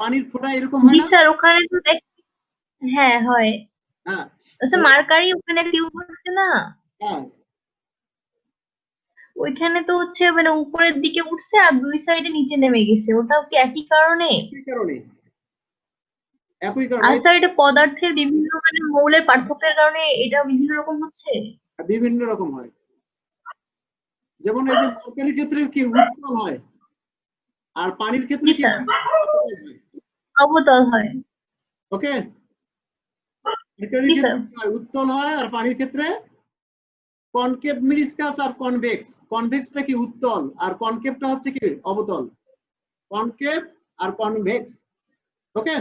A: পানির ফোঁটা এরকম হয়
E: জি
A: না?
E: স্যার, ওখানে তো হ্যাঁ হয়।
A: হ্যাঁ
E: আচ্ছা, মার্কারি ওখানে টিউব আছে না,
A: হ্যাঁ
E: ওইখানে তো হচ্ছে মানে উপরের দিকে উঠছে আর দুই সাইডে নিচে নেমে গেছে, ওটাও কি একই কারণে?
A: একই কারণে, একই কারণে।
E: আর স্যার এটা পদার্থের বিভিন্ন মানে মৌলের পার্থক্যের কারণে এটা বিভিন্ন রকম হচ্ছে?
A: বিভিন্ন রকম হয়, যেমন এই যে মার্কারির ক্ষেত্রে কি উত্তল হয়, আর পানির ক্ষেত্রে
E: জি
A: কি
E: স্যার,
A: অবতল হয়।
E: অবতল হয়।
A: ওকে, মার্কারির
E: জি
A: ক্ষেত্রে
E: স্যার।
A: কি হয়? উত্তল হয়, আর পানির ক্ষেত্রে কনকেভ মেনিসকাস আর কনভেক্স। কনভেক্সটা কি উত্তল, আর কনকেভটা হচ্ছে কি অবতল। কনকেভ আর কনভেক্স। ওকে,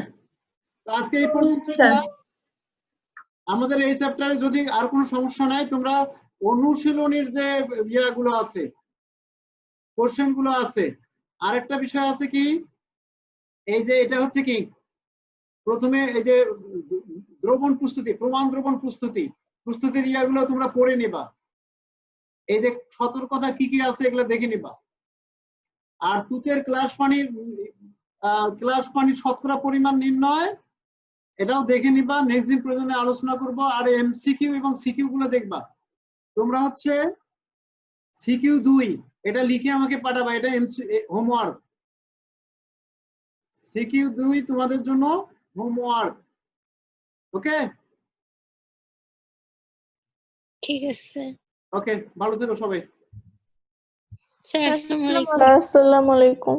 A: তো আজকে এই পর্যন্ত।
E: স্যার।
A: আমাদের এই চ্যাপ্টারে যদি আর কোনো সমস্যা নাই, তোমরা অনুশীলনীর যে ইয়াগুলো আছে, কোশ্চেন গুলো আছে, আরেকটা বিষয় আছে কি, এই যে এটা হচ্ছে কি প্রথমে এই যে দ্রবণ প্রস্তুতি, প্রমাণ দ্রবণ প্রস্তুতি, প্রস্তুতির ইয়াগুলো তোমরা পড়ে নিবা, এই যে সতর্কতা কি কি আছে এগুলো দেখে নিবা। আর তুতের ক্লাস পানির শতকরা পরিমাণ নির্ণয়, এটাও দেখে নিবা, নেক্সট দিন প্রয়োজনে আলোচনা করব। আর এমসিকিউ এবং সিকিউ গুলো দেখবা। তোমরা হচ্ছে সিকিউ 2 এটা লিখে আমাকে পাঠাবা, এটা হোমওয়ার্ক। সিকিউ 2 তোমাদের জন্য হোমওয়ার্ক। ওকে
D: ঠিক আছে
A: ওকে, ভালো থেকো সবাই।
D: স্যার, আসসালামু আলাইকুম।
C: আসসালামু আলাইকুম।